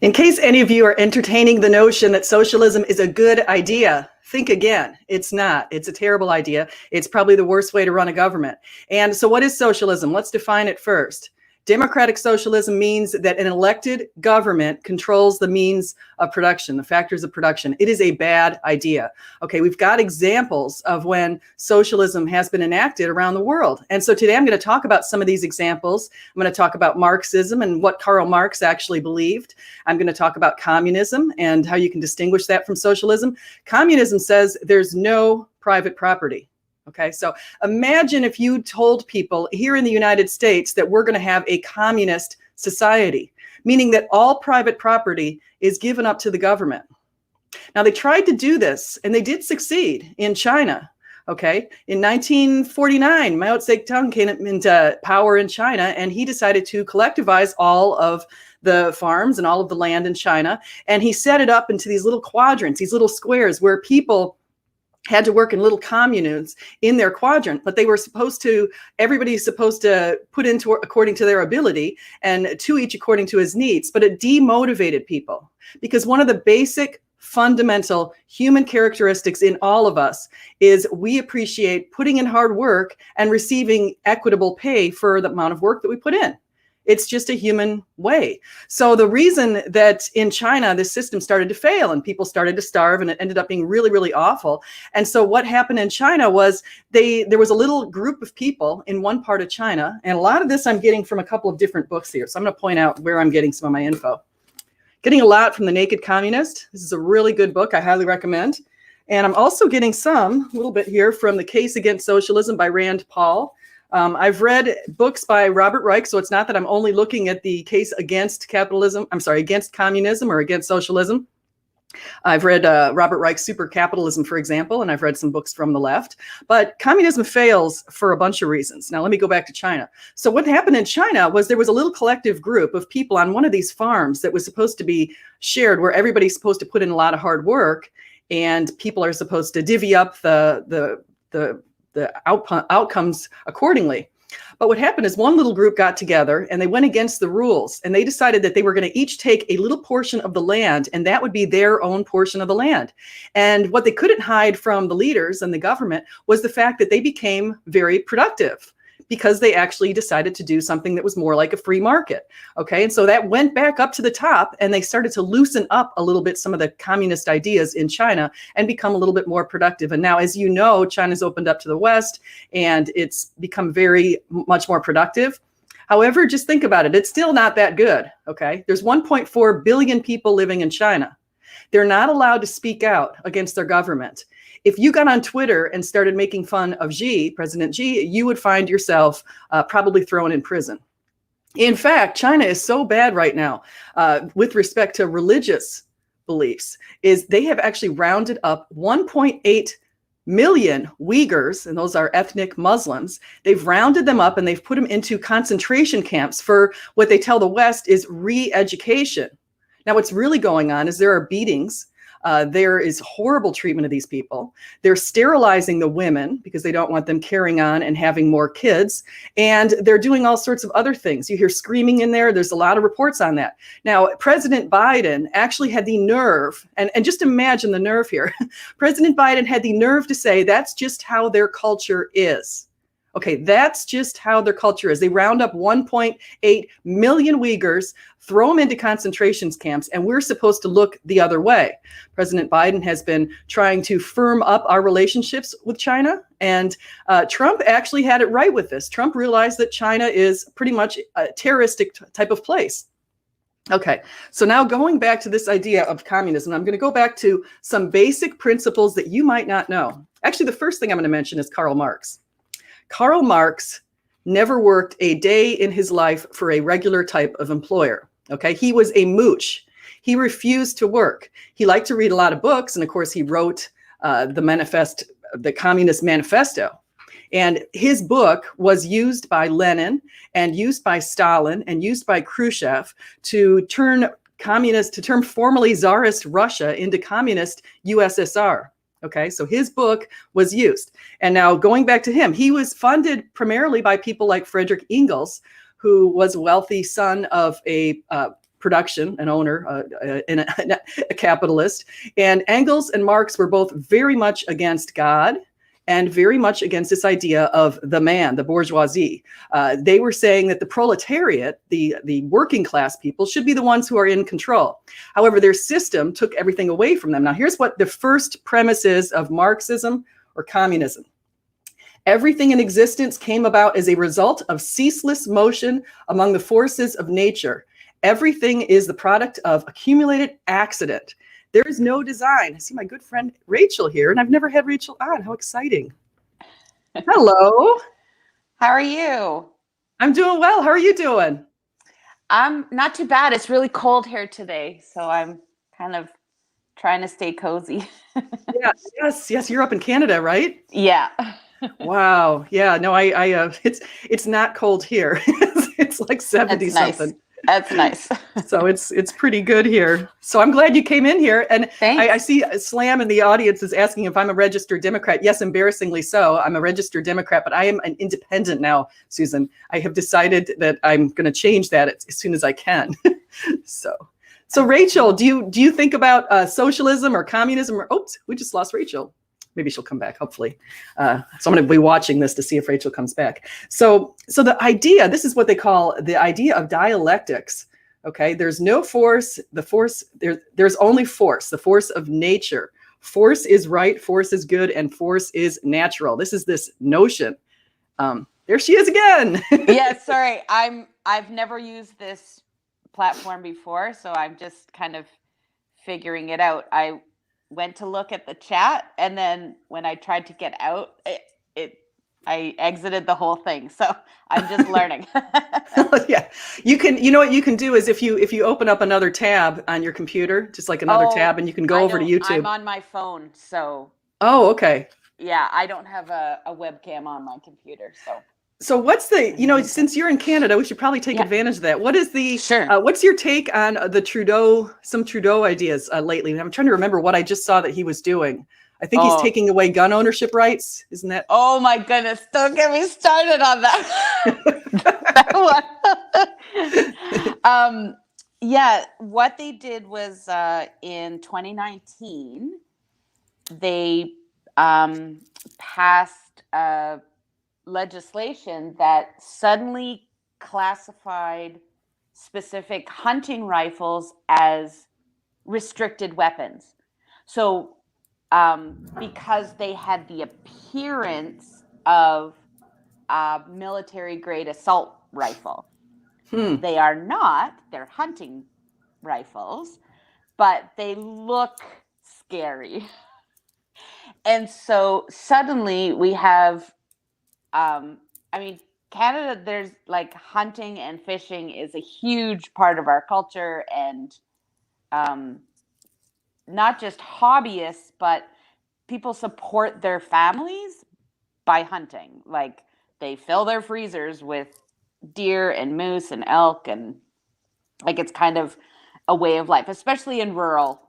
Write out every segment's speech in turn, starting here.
In case any of you are entertaining the notion that socialism is a good idea, think again. It's not. It's a terrible idea. It's probably the worst way to run a government. And so what is socialism? Let's define it first. Democratic socialism means that an elected government controls the means of production, the factors of production. It is a bad idea. Okay, we've got examples of when socialism has been enacted around the world. And so today I'm going to talk about some of these examples. I'm going to talk about Marxism and what Karl Marx actually believed. I'm going to talk about communism and how you can distinguish that from socialism. Communism says there's no private property. Okay, so imagine if you told people here in the United States that we're going to have a communist society, meaning that all private property is given up to the government. Now, they tried to do this, and they did succeed in China. Okay, in 1949, Mao Zedong came into power in China, and he decided to collectivize all of the farms and all of the land in China, and he set it up into these little quadrants, these little squares where people had to work in little communes in their quadrant, but they were supposed to, everybody's supposed to put into according to their ability and to each according to his needs. But it demotivated people because one of the basic fundamental human characteristics in all of us is we appreciate putting in hard work and receiving equitable pay for the amount of work that we put in. It's just a human way. So the reason that in China, this system started to fail and people started to starve and it ended up being really, really awful. And so what happened in China was there was a little group of people in one part of China. And a lot of this I'm getting from a couple of different books here. So I'm going to point out where I'm getting some of my info. Getting a lot from The Naked Communist. This is a really good book. I highly recommend. And I'm also getting a little bit here from The Case Against Socialism by Rand Paul. I've read books by Robert Reich, so it's not that I'm only looking at the case against against communism or against socialism. I've read Robert Reich's Super Capitalism, for example, and I've read some books from the left. But communism fails for a bunch of reasons. Now, let me go back to China. So what happened in China was there was a little collective group of people on one of these farms that was supposed to be shared, where everybody's supposed to put in a lot of hard work, and people are supposed to divvy up the outcomes accordingly. But what happened is one little group got together and they went against the rules, and they decided that they were going to each take a little portion of the land, and that would be their own portion of the land. And what they couldn't hide from the leaders and the government was the fact that they became very productive because they actually decided to do something that was more like a free market. Okay, and so that went back up to the top, and they started to loosen up a little bit some of the communist ideas in China and become a little bit more productive. And now, as you know, China's opened up to the West, and it's become very much more productive. However, just think about it. It's still not that good. Okay, there's 1.4 billion people living in China. They're not allowed to speak out against their government. If you got on Twitter and started making fun of President Xi, you would find yourself probably thrown in prison. In fact, China is so bad right now with respect to religious beliefs, is they have actually rounded up 1.8 million Uyghurs, and those are ethnic Muslims. They've rounded them up and they've put them into concentration camps for what they tell the West is re-education. Now, what's really going on is there are beatings. There is horrible treatment of these people. They're sterilizing the women because they don't want them carrying on and having more kids. And they're doing all sorts of other things. You hear screaming in there. There's a lot of reports on that. Now, President Biden actually had the nerve, and just imagine the nerve here. President Biden had the nerve to say that's just how their culture is. Okay, that's just how their culture is. They round up 1.8 million Uyghurs, throw them into concentration camps, and we're supposed to look the other way. President Biden has been trying to firm up our relationships with China, and Trump actually had it right with this. Trump realized that China is pretty much a terroristic type of place. Okay, so now going back to this idea of communism, I'm going to go back to some basic principles that you might not know. Actually, the first thing I'm going to mention is Karl Marx. Karl Marx never worked a day in his life for a regular type of employer. Okay, he was a mooch. He refused to work. He liked to read a lot of books, and of course, he wrote the Communist Manifesto. And his book was used by Lenin and used by Stalin and used by Khrushchev to turn formerly Tsarist Russia into communist USSR. Okay, so his book was used. And now going back to him, he was funded primarily by people like Friedrich Engels, who was a wealthy son of a production, an owner, and a capitalist. And Engels and Marx were both very much against God and very much against this idea of the man, the bourgeoisie. They were saying that the proletariat, the working class people, should be the ones who are in control. However, their system took everything away from them. Now, here's what the first premise is of Marxism or communism. Everything in existence came about as a result of ceaseless motion among the forces of nature. Everything is the product of accumulated accident. There is no design. I see my good friend Rachel here, and I've never had Rachel on. How exciting. Hello. How are you? I'm doing well. How are you doing? I'm not too bad. It's really cold here today, so I'm kind of trying to stay cozy. Yes. You're up in Canada, right? Yeah. Wow. Yeah. No, it's not cold here. It's like 70 something. That's nice. So it's pretty good here. So I'm glad you came in here. And I see Slam in the audience is asking if I'm a registered Democrat. Yes, embarrassingly so. I'm a registered Democrat, but I am an independent now, Susan. I have decided that I'm going to change that as soon as I can. So Rachel, do you think about socialism or communism? Or oops, we just lost Rachel. Maybe she'll come back, hopefully. So I'm going to be watching this to see if Rachel comes back. So the idea, this is what they call the idea of dialectics. Okay, there's no force. There's only force, the force of nature. Force is right, force is good, and force is natural. This is this notion. There she is again. Yeah, sorry. I've never used this platform before, so I'm just kind of figuring it out. I went to look at the chat, and then when I tried to get out, I exited the whole thing. So I'm just learning. Yeah, you know what you can do is if you open up another tab on your computer, just like another tab, and you can go over to YouTube. I'm on my phone, so. Oh, okay. Yeah, I don't have a webcam on my computer, so. So what's since you're in Canada, we should probably take advantage of that. What is what's your take on some Trudeau ideas lately? I'm trying to remember what I just saw that he was doing. I think he's taking away gun ownership rights. Isn't that? Oh my goodness. Don't get me started on that. That one. Yeah, what they did was in 2019, they passed legislation that suddenly classified specific hunting rifles as restricted weapons. So because they had the appearance of a military grade assault rifle. They are not, they're hunting rifles, but they look scary. And so suddenly we have Canada, there's like hunting and fishing is a huge part of our culture, and not just hobbyists, but people support their families by hunting. Like they fill their freezers with deer and moose and elk, and like it's kind of a way of life, especially in rural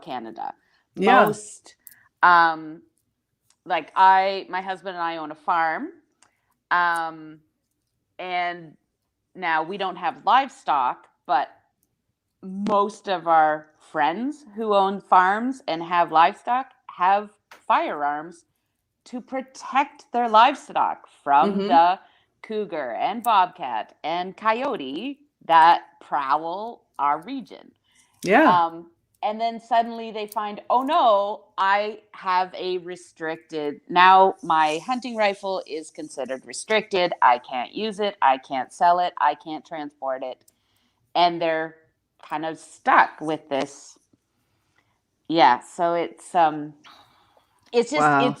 Canada. Yeah. Most my husband and I own a farm. And now we don't have livestock, but most of our friends who own farms and have livestock have firearms to protect their livestock from the cougar and bobcat and coyote that prowl our region. Yeah. And then suddenly they find, oh no, I have a restricted, now my hunting rifle is considered restricted. I can't use it. I can't sell it. I can't transport it. And they're kind of stuck with this. Yeah. So it's just, wow.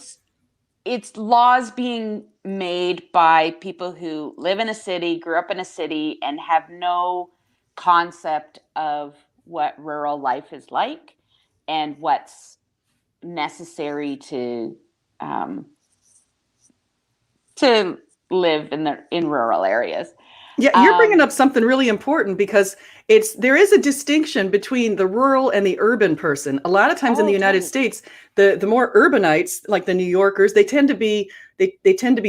it's laws being made by people who live in a city, grew up in a city, and have no concept of what rural life is like and what's necessary to live in rural areas. Yeah, you're bringing up something really important because there is a distinction between the rural and the urban person. A lot of times in the United States, the more urbanites, like the New Yorkers, they tend to be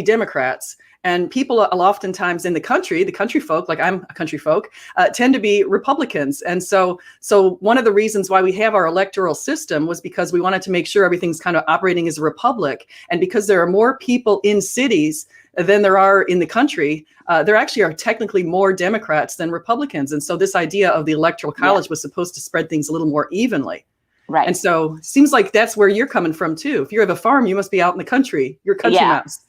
Democrats, And people oftentimes in the country folk, like I'm a country folk, tend to be Republicans. And so one of the reasons why we have our electoral system was because we wanted to make sure everything's kind of operating as a republic. And because there are more people in cities than there are in the country, there actually are technically more Democrats than Republicans. And so this idea of the electoral college was supposed to spread things a little more evenly. Right. And so seems like that's where you're coming from too. If you have a farm, you must be out in the country. You're a country mouse.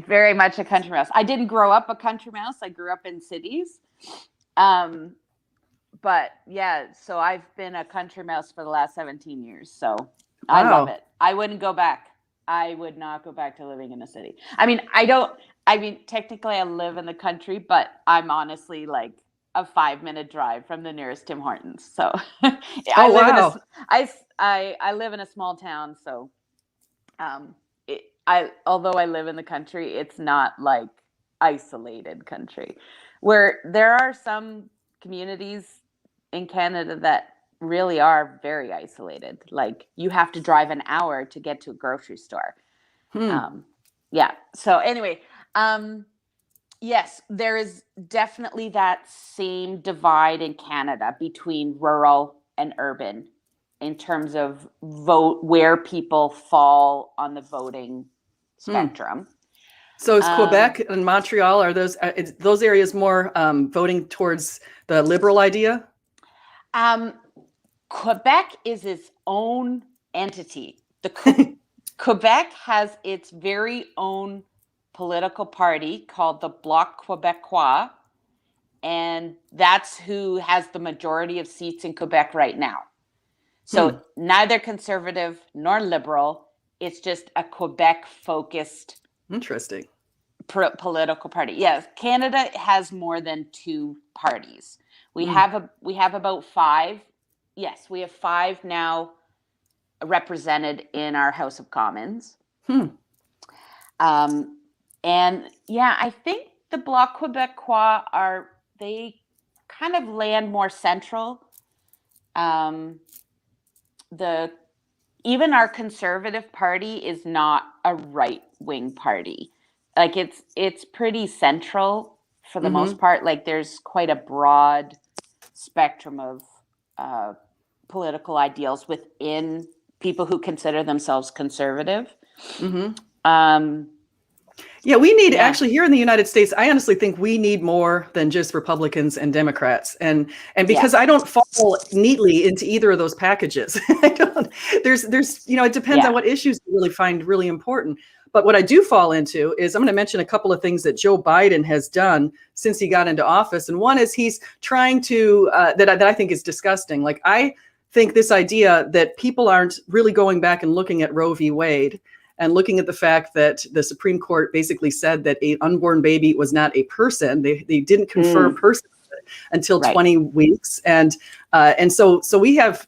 Very much a country mouse. I didn't grow up a country mouse. I grew up in cities. But yeah, so I've been a country mouse for the last 17 years. So I love it. I wouldn't go back. I would not go back to living in a city. I mean, technically I live in the country, but I'm honestly like a 5-minute drive from the nearest Tim Hortons. So I live in a small town. So although I live in the country, it's not like isolated country, where there are some communities in Canada that really are very isolated. Like you have to drive an hour to get to a grocery store. So anyway, yes, there is definitely that same divide in Canada between rural and urban in terms of where people fall on the voting spectrum. So is Quebec and Montreal, are those areas more voting towards the liberal idea? Quebec is its own entity. Quebec has its very own political party called the Bloc Québécois, and that's who has the majority of seats in Quebec right now. So neither conservative nor liberal. It's just a Quebec-focused, interesting, political party. Yes, Canada has more than 2 parties. We have about 5. Yes, we have 5 now represented in our House of Commons. And yeah, I think the Bloc Québécois they kind of land more central. Even our Conservative Party is not a right-wing party. Like it's pretty central for the most part. Like there's quite a broad spectrum of political ideals within people who consider themselves conservative. Yeah, we need actually here in the United States, I honestly think we need more than just Republicans and Democrats. And because I don't fall neatly into either of those packages. There's it depends on what issues you really find really important. But what I do fall into is I'm going to mention a couple of things that Joe Biden has done since he got into office. And one is he's trying to that I think is disgusting. Like I think this idea that people aren't really going back and looking at Roe v. Wade and looking at the fact that the Supreme Court basically said that an unborn baby was not a person. They didn't confer person until 20 weeks. And so we have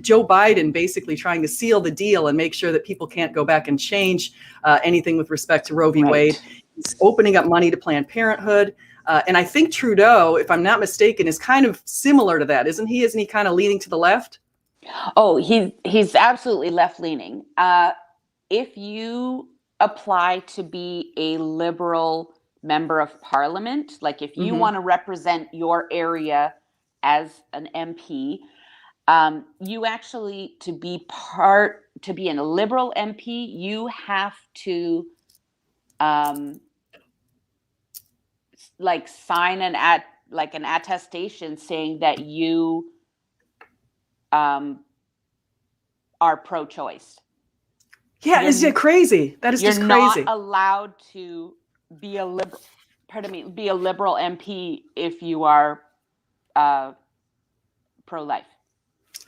Joe Biden basically trying to seal the deal and make sure that people can't go back and change anything with respect to Roe v. Wade. He's opening up money to Planned Parenthood. And I think Trudeau, if I'm not mistaken, is kind of similar to that, isn't he? Isn't he kind of leaning to the left? Oh, he's absolutely left-leaning. If you apply to be a liberal member of parliament, like if you want to represent your area as an MP, you actually, to be a liberal MP, you have to sign an attestation saying that you are pro-choice. Yeah, is it crazy? That is just crazy. You're not allowed to be a liberal. Be a liberal MP if you are pro-life.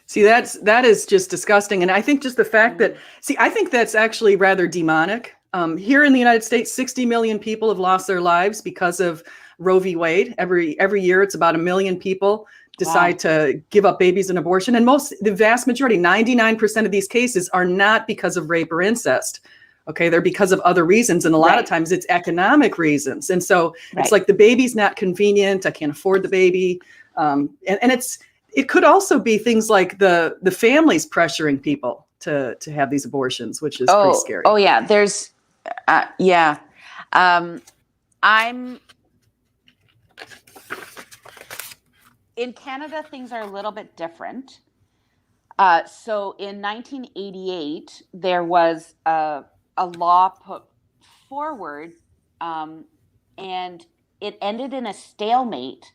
See, that is just disgusting, and I think just the fact that I think that's actually rather demonic. Here in the United States, 60 million people have lost their lives because of Roe v. Wade. Every year, it's about 1 million people decide to give up babies in abortion. And the vast majority, 99% of these cases are not because of rape or incest. Okay, they're because of other reasons. And a lot of times it's economic reasons. And so it's like the baby's not convenient. I can't afford the baby. And it could also be things like the families pressuring people to have these abortions, which is pretty scary. Oh yeah. There's, In Canada, things are a little bit different. So in 1988, there was a law put forward, and it ended in a stalemate,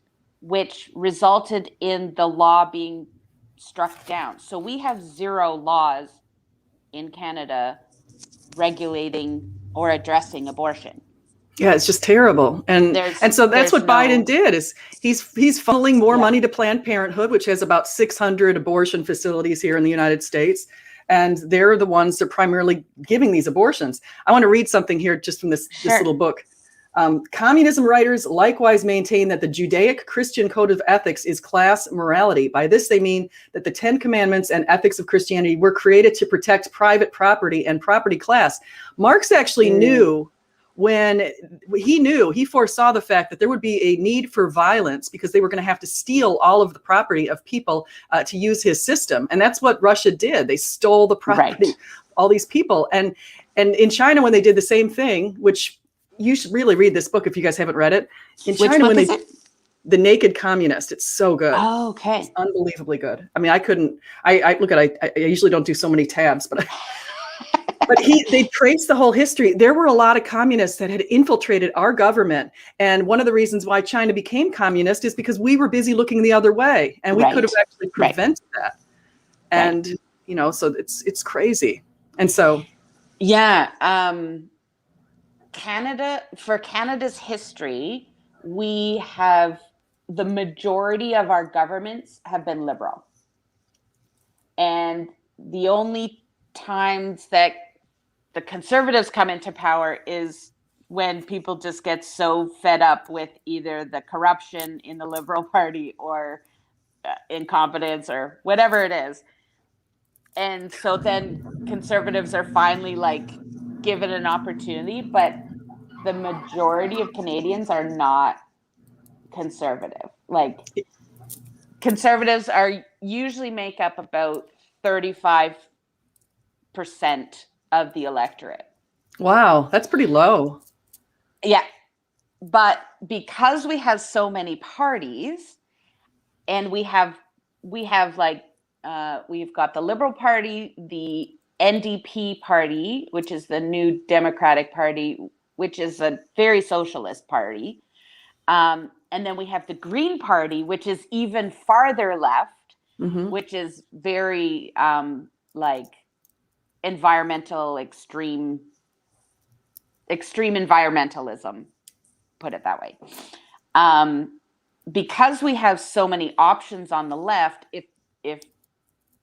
which resulted in the law being struck down. So we have zero laws in Canada regulating or addressing abortion. Yeah, it's just terrible. And so that's what Biden did is he's funneling more money to Planned Parenthood, which has about 600 abortion facilities here in the United States. And they're the ones that are primarily giving these abortions. I want to read something here just from this little book. Communism writers likewise maintain that the Judaic-Christian code of ethics is class morality. By this, they mean that the 10 Commandments and ethics of Christianity were created to protect private property and property class. Marx actually knew he foresaw the fact that there would be a need for violence because they were going to have to steal all of the property of people to use his system. And that's what Russia did. They stole the property, all these people. And in China, when they did the same thing, which you should really read this book if you guys haven't read it. In China, when they did The Naked Communist, it's so good. Oh, okay. It's unbelievably good. I mean, I look at I usually don't do so many tabs, but they traced the whole history. There were a lot of communists that had infiltrated our government. And one of the reasons why China became communist is because we were busy looking the other way. And we could have actually prevented that. And, so it's crazy. And so. Yeah. For Canada's history, we have the majority of our governments have been liberal. And the only times that the Conservatives come into power is when people just get so fed up with either the corruption in the Liberal Party or incompetence or whatever it is. And so then Conservatives are finally given an opportunity, but the majority of Canadians are not conservative. Conservatives usually make up about 35% of the electorate. Wow, that's pretty low. Yeah. But because we have so many parties, and we've got the Liberal Party, the NDP Party, which is the New Democratic Party, which is a very socialist party. And then we have the Green Party, which is even farther left, which is very environmental, extreme environmentalism, put it that way. Because we have so many options on the left, if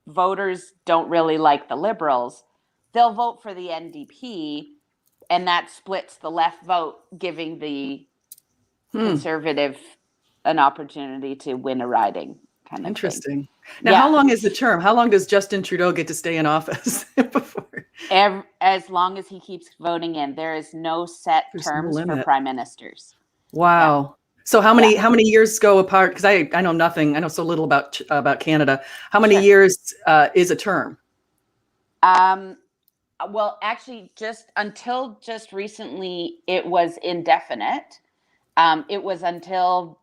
voters don't really like the Liberals, they'll vote for the NDP, and that splits the left vote, giving the Conservative an opportunity to win a riding. Kind of interesting. Now, how long is the term? How long does Justin Trudeau get to stay in office before? As long as he keeps voting in. There is no set terms for prime ministers. Wow. Yeah. So how many years go apart? Because I know nothing. I know so little about Canada. How many years is a term? Well, actually, until recently, it was indefinite. It was until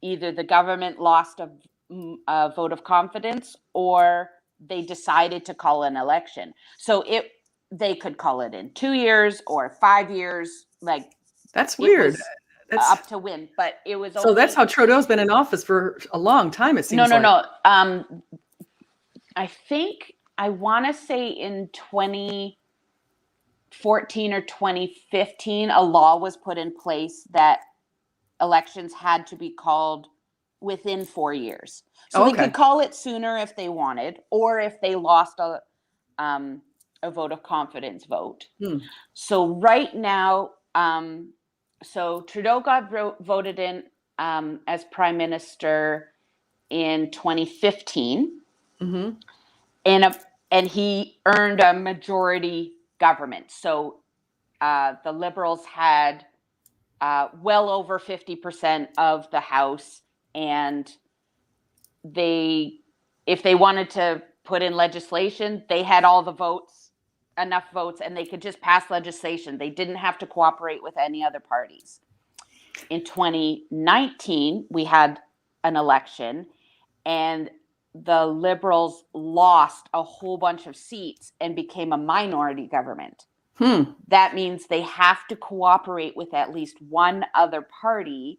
either the government lost a vote of confidence or they decided to call an election. So they could call it in 2 years or 5 years. That's weird. That's up to win, but it was. So that's how Trudeau's been in office for a long time. It seems. No. I think I want to say in 2014 or 2015, a law was put in place that elections had to be called within 4 years. So they could call it sooner if they wanted, or if they lost a vote of confidence vote. So right now, so Trudeau got voted in as prime minister in 2015, and he earned a majority government. So the Liberals had well over 50% of the House, and if they wanted to put in legislation, they had all the votes, enough votes, and they could just pass legislation. They didn't have to cooperate with any other parties. In 2019, we had an election, and the Liberals lost a whole bunch of seats and became a minority government. That means they have to cooperate with at least one other party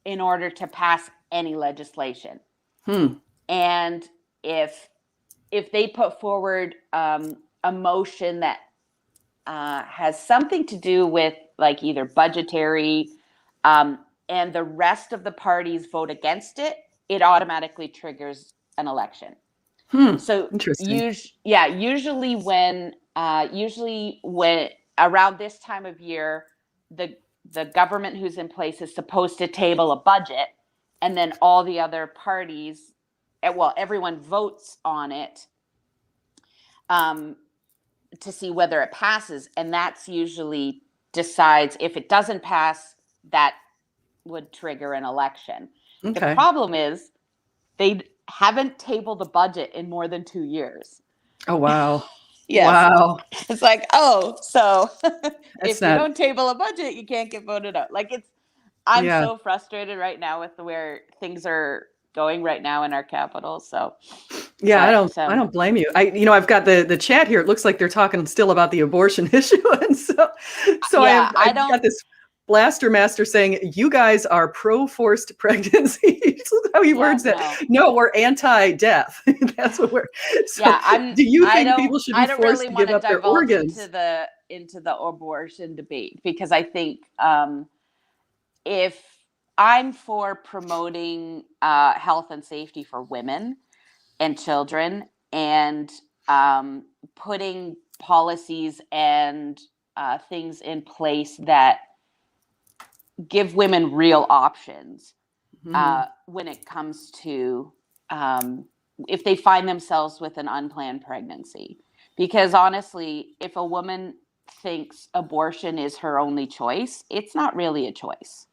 in order to pass any legislation. And if they put forward a motion that has something to do with like either budgetary, and the rest of the parties vote against it, it automatically triggers an election. So Interesting. usually when around this time of year, the government who's in place is supposed to table a budget, and then all the other parties, well, everyone votes on it to see whether it passes, and that's usually decides if it doesn't pass, that would trigger an election. Okay. The problem is they haven't tabled a budget in more than 2 years. Oh, wow. Yes. Wow. It's like, oh, so if you not... don't table a budget, you can't get voted out. Like I'm so frustrated right now with where things are going right now in our capital. So yeah, I don't blame you. I've got the chat here. It looks like they're talking still about the abortion issue. And so yeah, I've got this blaster master saying, you guys are pro-forced pregnancy. How he words that. No, we're anti-death. That's what we're. So do you think people should be forced to give up their organs? Into the abortion debate, because I think if I'm for promoting health and safety for women and children, and putting policies and things in place that give women real options when it comes to if they find themselves with an unplanned pregnancy. Because honestly, if a woman thinks abortion is her only choice, it's not really a choice.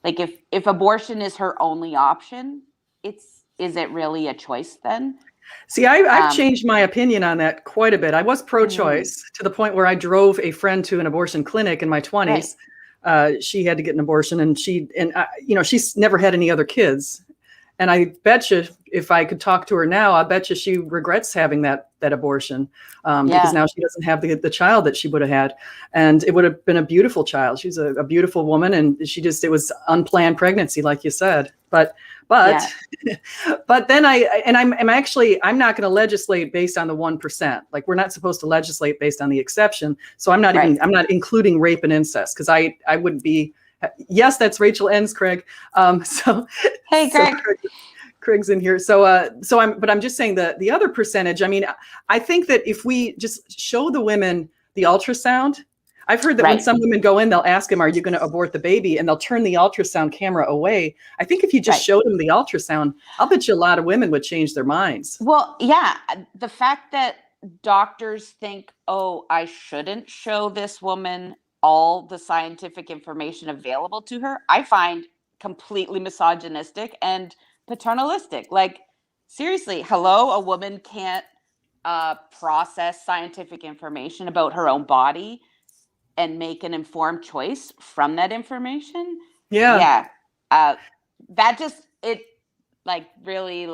Like if abortion is her only option, is it really a choice then? See, I've changed my opinion on that quite a bit. I was pro-choice to the point where I drove a friend to an abortion clinic in my 20s. Right. She had to get an abortion, and she's never had any other kids. And I bet you, if I could talk to her now, I bet you she regrets having that abortion because now she doesn't have the child that she would have had. And it would have been a beautiful child. She's a beautiful woman, and it was unplanned pregnancy, like you said. But then I'm not going to legislate based on the 1%. Like, we're not supposed to legislate based on the exception. So I'm not including rape and incest, because I wouldn't be. Yes, that's Rachel Enns, Craig. Hey, Craig. Craig's in here. But I'm just saying the other percentage. I mean, I think that if we just show the women the ultrasound, I've heard that when some women go in, they'll ask them, "Are you going to abort the baby?" And they'll turn the ultrasound camera away. I think if you just showed them the ultrasound, I'll bet you a lot of women would change their minds. Well, yeah, the fact that doctors think, "Oh, I shouldn't show this woman all the scientific information available to her," I find completely misogynistic and paternalistic. Like, seriously, hello, a woman can't process scientific information about her own body and make an informed choice from that information. That just really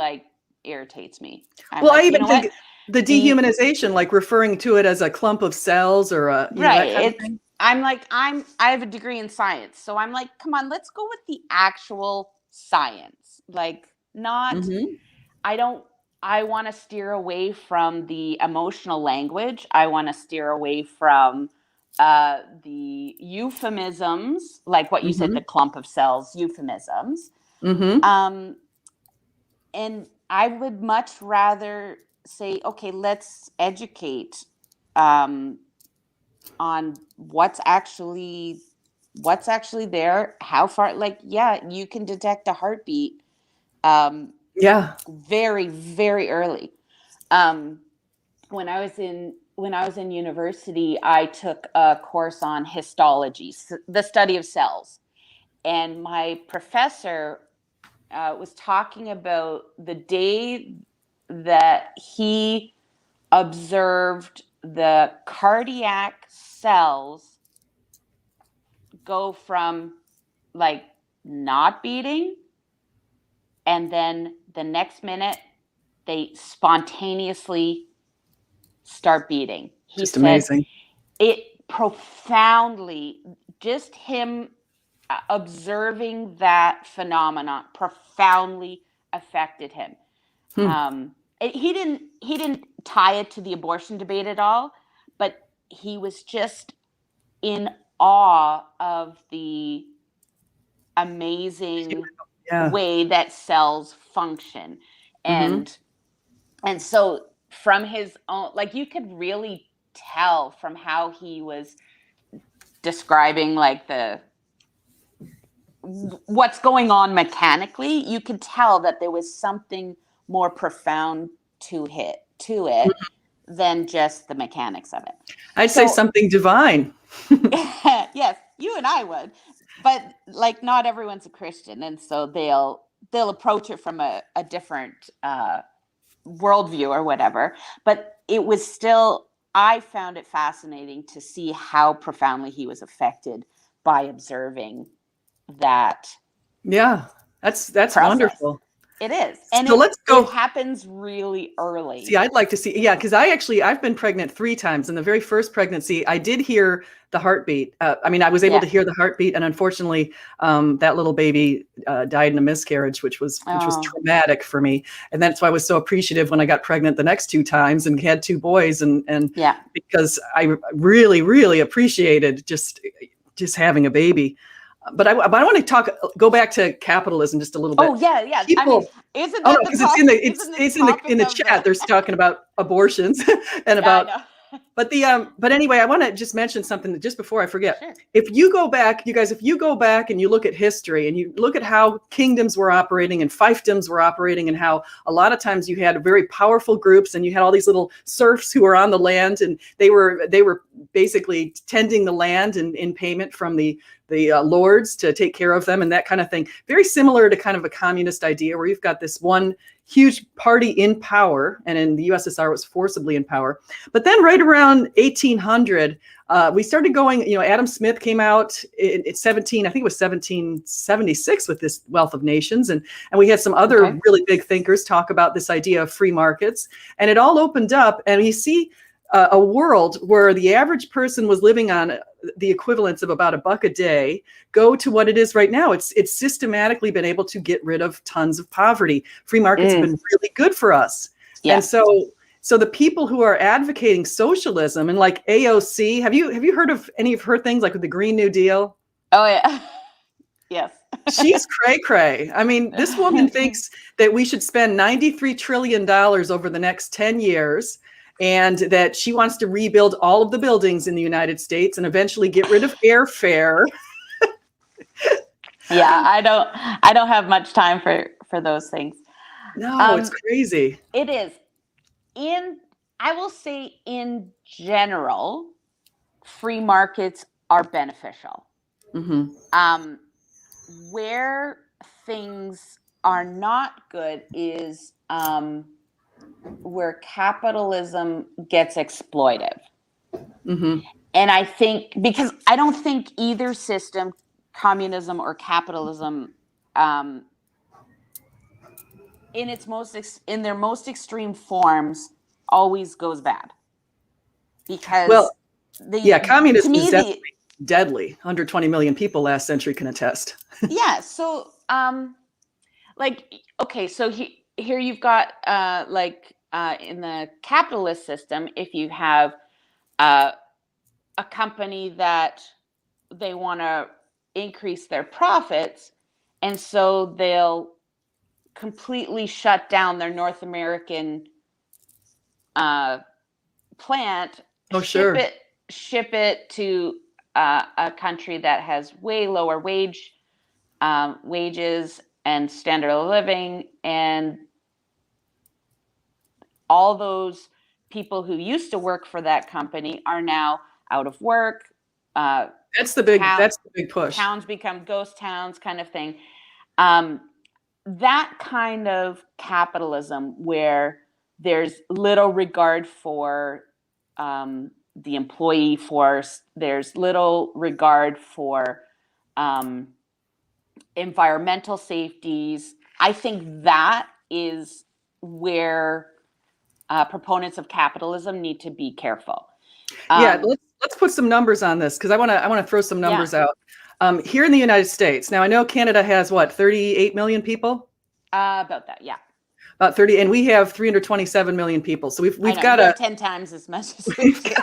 irritates me. I even think the dehumanization, like referring to it as a clump of cells or that kind of thing. I have a degree in science, so I'm like, come on, let's go with the actual science. Like, not, I want to steer away from the emotional language. I want to steer away from the euphemisms, like what you said, the clump of cells euphemisms. And I would much rather say, okay, let's educate on what's actually there, how far, you can detect a heartbeat very, very early. When I was in university, I took a course on histology, the study of cells, and my professor was talking about the day that he observed the cardiac cells go from like not beating, and then the next minute they spontaneously start beating. He Just said amazing. it profoundly, just him observing that phenomenon profoundly affected him. Hmm. He didn't tie it to the abortion debate at all, but he was just in awe of the amazing Yeah. way that cells function. Hmm. And so from his own, like, you could really tell from how he was describing like the what's going on mechanically, you could tell that there was something more profound to it than just the mechanics of it. I'd say So something divine. yes, you and I would, but like not everyone's a Christian, and so they'll approach it from a different worldview or whatever. But it was still, I found it fascinating to see how profoundly he was affected by observing that Yeah, that's process. wonderful. It is, and So let's it go. happens really See, early. I'd like to see, yeah, because I've been pregnant 3 times. In the very first pregnancy, I did hear the heartbeat. I mean, I was able Yeah. to hear the heartbeat, and unfortunately, that little baby died in a miscarriage, which was Oh, traumatic for me. And that's why I was so appreciative when I got pregnant the next 2 times and had 2 boys, and yeah. because I really, really appreciated just having a baby. But I want to go back to capitalism just a little Oh, bit. yeah, yeah. I mean, People, isn't oh no, that the because it's in the isn't the it's in topic the of chat. the? They're talking about abortions and Yeah, I about, know. but anyway, I want to just mention something that just before I forget. Sure. If you go back, you guys, if you go back and you look at history and you look at how kingdoms were operating and fiefdoms were operating, and how a lot of times you had very powerful groups and you had all these little serfs who were on the land, and they were basically tending the land in payment from the lords to take care of them and that kind of thing. Very similar to kind of a communist idea where you've got this one huge party in power, and in the USSR it was forcibly in power. But then right around 1800, we started going, Adam Smith came out in 17, I think it was 1776, with this Wealth of Nations. And we had some other Okay. really big thinkers talk about this idea of free markets. And it all opened up, and you see a world where the average person was living on the equivalents of about $1 a day, go to what it is right now. It's systematically been able to get rid of tons of poverty. Free markets have been really good for us. Yeah. And so the people who are advocating socialism, and like AOC, have you heard of any of her things, like with the Green New Deal? Oh, yeah. Yes. She's cray cray. I mean, this woman thinks that we should spend $93 trillion over the next 10 years, and that she wants to rebuild all of the buildings in the United States and eventually get rid of airfare. Yeah, I don't have much time for those things. No, it's crazy. It is. I will say, in general, free markets are beneficial. Mm-hmm. Where things are not good is where capitalism gets exploitive. Mm-hmm. And I think, because I don't think either system, communism or capitalism, in their most extreme forms, always goes bad. Because communism to me, is definitely deadly. 120 million people last century can attest. Yeah. So, okay, so here you've got, in the capitalist system, if you have a company that they want to increase their profits, and so they'll completely shut down their North American plant, Oh, sure. ship it to a country that has way lower wages and standard of living, and all those people who used to work for that company are now out of work. That's the big push. Towns become ghost towns, kind of thing. That kind of capitalism, where there's little regard for the employee force, there's little regard for environmental safeties. I think that is where proponents of capitalism need to be careful. Yeah, let's put some numbers on this because I want to throw some Yeah. numbers out. Here in the United States, now I know Canada has what, 38 million people? About that, yeah. About 30, and we have 327 million people. So we've I know, got you a have 10 times as much as we do.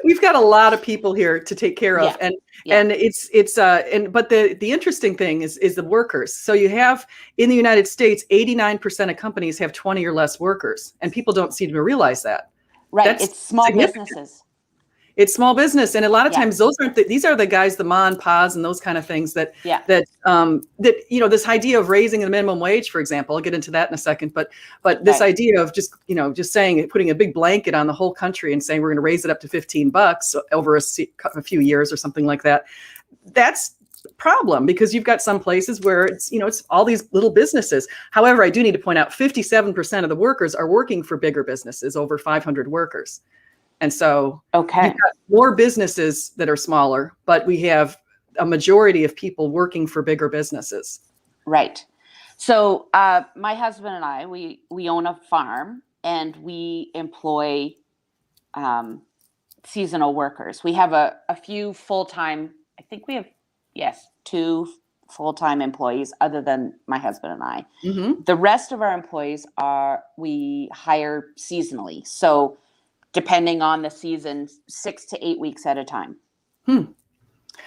we've got a lot of people here to take care of, Yeah. and but the interesting thing is the workers. So you have in the United States, 89% of companies have 20 or less workers, and people don't seem to realize that. Right. That's It's small significant. businesses. It's small business, and a lot of Yeah. times these are the guys, the ma and pas and those kind of things that Yeah. that this idea of raising the minimum wage, for example. I'll get into that in a second, but this Right. idea of just saying, putting a big blanket on the whole country and saying we're going to raise it up to $15 over a few years or something like that. That's a problem because you've got some places where it's all these little businesses. However, I do need to point out 57% of the workers are working for bigger businesses, over 500 workers. And so Okay. you've got more businesses that are smaller, but we have a majority of people working for bigger businesses. Right. So my husband and I, we own a farm and we employ seasonal workers. We have a few full-time, I think we have, yes, 2 full-time employees other than my husband and I. Mm-hmm. The rest of our employees we hire seasonally. So depending on the season, 6 to 8 weeks at a time.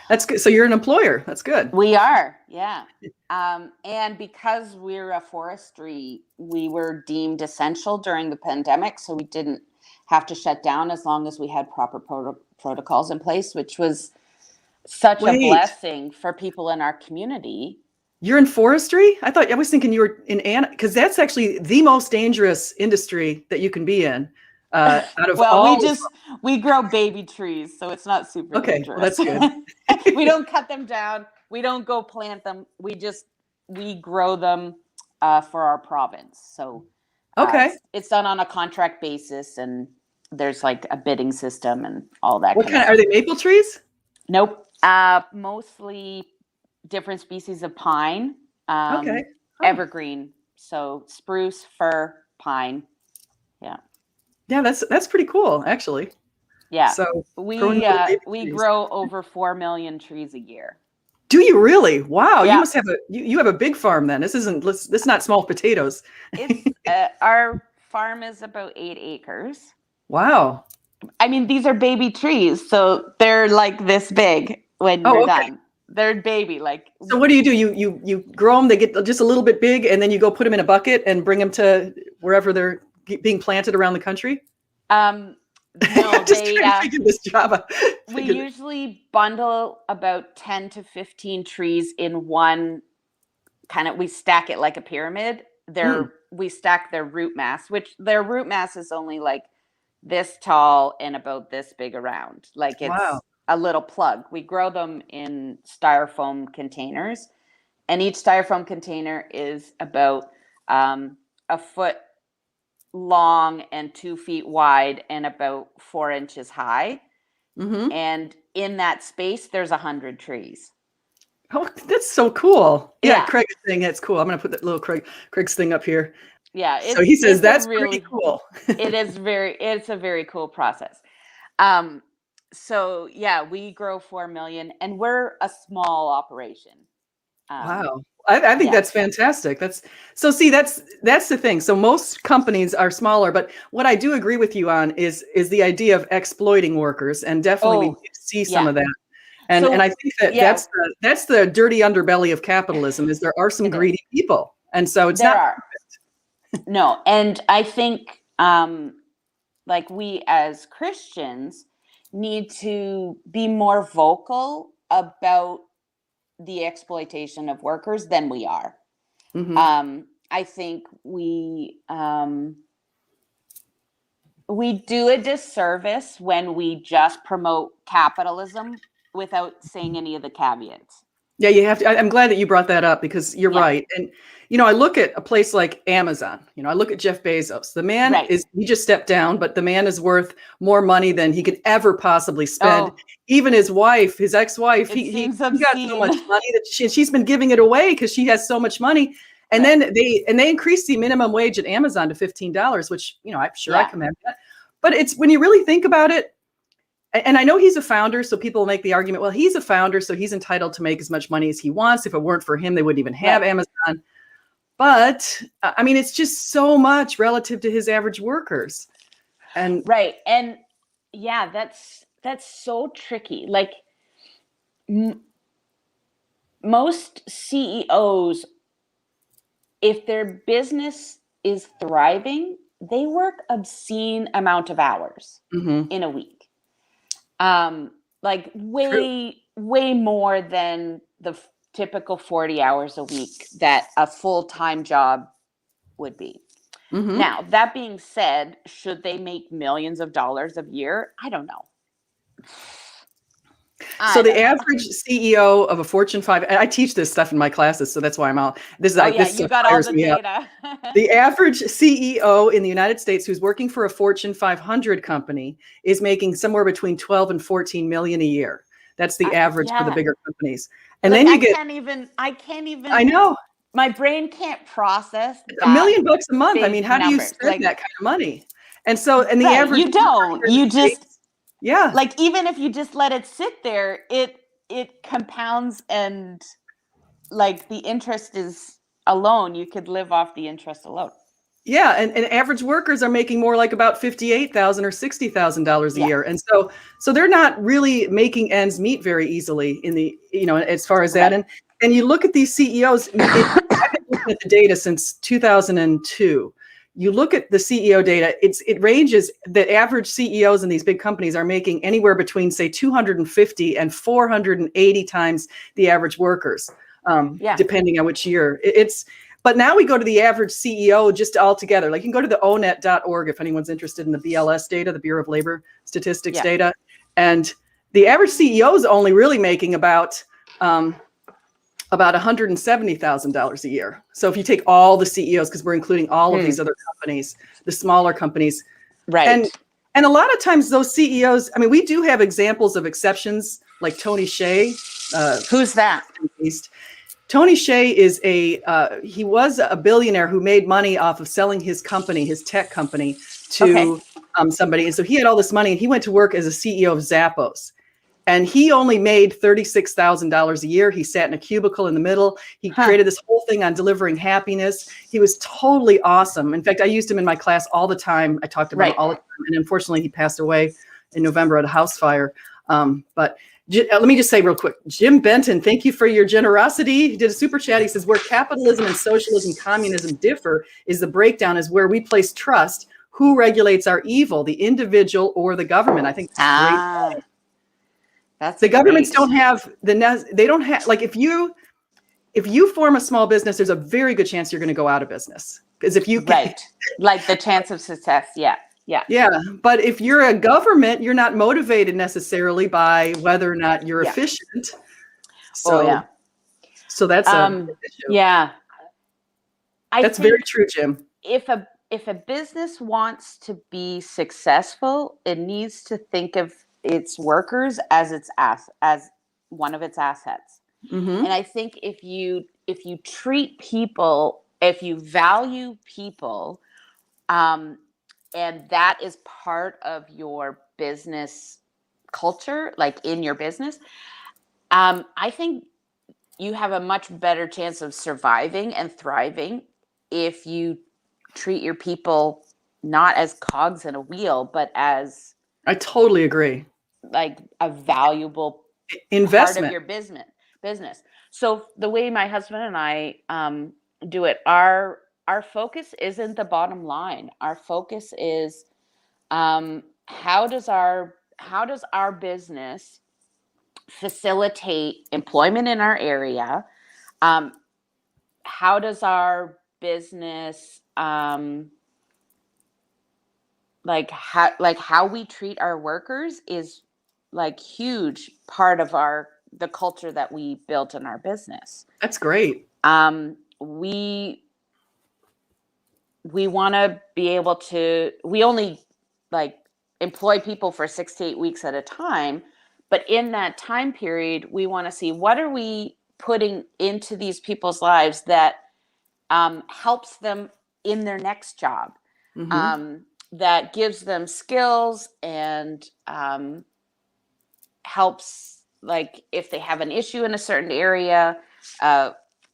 That's good. So you're an employer. That's good. We are, yeah. And because we're a forestry, we were deemed essential during the pandemic, so we didn't have to shut down as long as we had proper protocols in place, which was such a blessing for people in our community. You're in forestry? I was thinking you were in because that's actually the most dangerous industry that you can be in. Out of we grow baby trees, so it's not super dangerous. Well, that's good. We don't cut them down. We don't go plant them. We grow them for our province. So it's done on a contract basis, and there's like a bidding system and all that. What kind? Are they maple trees? Nope. Mostly different species of pine. Evergreen. So spruce, fir, pine. Yeah. Yeah, that's pretty cool, actually. Yeah. So we grow over 4 million trees a year. Do you really? Wow. Yeah. You must have you have a big farm then. This is not small potatoes. It's our farm is about 8 acres. Wow. I mean, these are baby trees, so they're like this big when you're done. They're baby, like. So what do? You grow them, they get just a little bit big, and then you go put them in a bucket and bring them to wherever they're being planted around the country? No, this job. We usually bundle about 10 to 15 trees in one we stack it like a pyramid. We stack their root mass, which their root mass is only like this tall and about this big around. Like it's a little plug. We grow them in styrofoam containers, and each styrofoam container is about a foot long and 2 feet wide and about 4 inches high. Mm-hmm. And in that space, there's 100 trees. Oh, that's so cool. Yeah. Craig's thing, that's cool. I'm going to put that little Craig's thing up here. Yeah. So he says that's really cool. It's a very cool process. So yeah, we grow 4 million and we're a small operation. Wow. I think that's fantastic. That's the thing. So most companies are smaller, but what I do agree with you on is the idea of exploiting workers, and definitely we see some of that. And I think that's the dirty underbelly of capitalism. Is there are some greedy people, and so it's not perfect. No, and I think like we as Christians need to be more vocal about the exploitation of workers than we are. Mm-hmm. I think we do a disservice when we just promote capitalism without saying any of the caveats. Yeah, you have to. I'm glad that you brought that up because you're right. And I look at a place like Amazon. I look at Jeff Bezos. The man Right. he just stepped down, but the man is worth more money than he could ever possibly spend. Oh, Even his wife, his ex-wife, it seems he got so obscene. much money that she's been giving it away because she has so much money. And Right. then they increased the minimum wage at Amazon to $15, which, I'm sure I Yeah. commend that. But it's when you really think about it, and I know he's a founder, so people make the argument, well, he's a founder, so he's entitled to make as much money as he wants. If it weren't for him, they wouldn't even have Right. Amazon. But I mean, it's just so much relative to his average workers. And Right. And yeah, that's so tricky. Like most CEOs, if their business is thriving, they work obscene amount of hours in a week. Like way more than the typical 40 hours a week that a full-time job would be. Now, that being said, should they make millions of dollars a year? I don't know. So the average CEO of a Fortune 5, I teach this stuff in my classes, so that's why I'm out. This is Oh like yeah, this you stuff got all fires the me up. data. The average CEO in the United States who's working for a Fortune 500 company is making somewhere between 12 and 14 million a year. That's the average for the bigger companies. And Like, then you I can't even. I know. My brain can't process $1 that million a month. I big mean, how do you numbers. spend Like, that kind of money? And so, and the right, average you don't. You just, yeah. like, even if you just let it sit there, it compounds, and like the interest is alone. You could live off the interest alone. Yeah, and average workers are making more like about $58,000 or $60,000 a year, and so they're not really making ends meet very easily in the as far as that. Right. And you look at these CEOs. I've been looking at the data since 2002. You look at the CEO data; it ranges. The average CEOs in these big companies are making anywhere between say 250 and 480 times the average workers, depending on which year. But now we go to the average CEO just altogether. Like you can go to the onet.org if anyone's interested in the BLS data, the Bureau of Labor Statistics data. And the average CEO is only really making about $170,000 a year. So if you take all the CEOs, because we're including all of these other companies, the smaller companies. Right. And a lot of times those CEOs, I mean, we do have examples of exceptions like Tony Hsieh. Who's that? Tony Hsieh is he was a billionaire who made money off of selling his company, his tech company, to somebody. And so he had all this money and he went to work as a CEO of Zappos. And he only made $36,000 a year. He sat in a cubicle in the middle. He created this whole thing on delivering happiness. He was totally awesome. In fact, I used him in my class all the time. I talked about him all the time. And unfortunately, he passed away in November at a house fire. But let me just say real quick, Jim Benton, thank you for your generosity. He did a super chat. He says, where capitalism and socialism, communism differ is the breakdown is where we place trust. Who regulates our evil, the individual or the government? I think that's great. That's the governments don't have they don't have, like if you form a small business, there's a very good chance you're going to go out of business. Because if you like the chance of success. Yeah. But if you're a government, you're not motivated necessarily by whether or not you're efficient. So, so that's an issue. Yeah. That's very true, Jim. If a business wants to be successful, it needs to think of its workers as as one of its assets. And I think if you treat people, if you value people, and that is part of your business culture, like in your business, I think you have a much better chance of surviving and thriving if you treat your people not as cogs in a wheel, but as I totally agree. Like a valuable investment part of your business. So the way my husband and I do it, our focus isn't the bottom line. Our focus is how does our business facilitate employment in our area? How does our business how we treat our workers is like huge part of the culture that we built in our business. That's great. We we want to be able to, we only like employ people for 6 to 8 weeks at a time, but in that time period we want to see what are we putting into these people's lives that helps them in their next job, Mm-hmm. that gives them skills and helps, like if they have an issue in a certain area,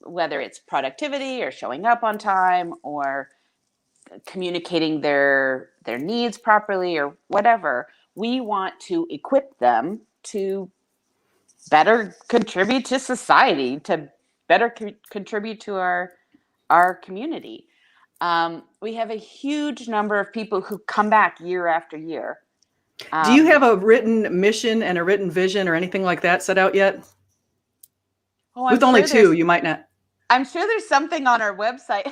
whether it's productivity or showing up on time or communicating their needs properly or whatever, we want to equip them to better contribute to society, to better contribute to our community. We have a huge number of people who come back year after year. Do you have a written mission and a written vision or anything like that set out yet? Oh, With only two, you might not. I'm sure there's something on our website.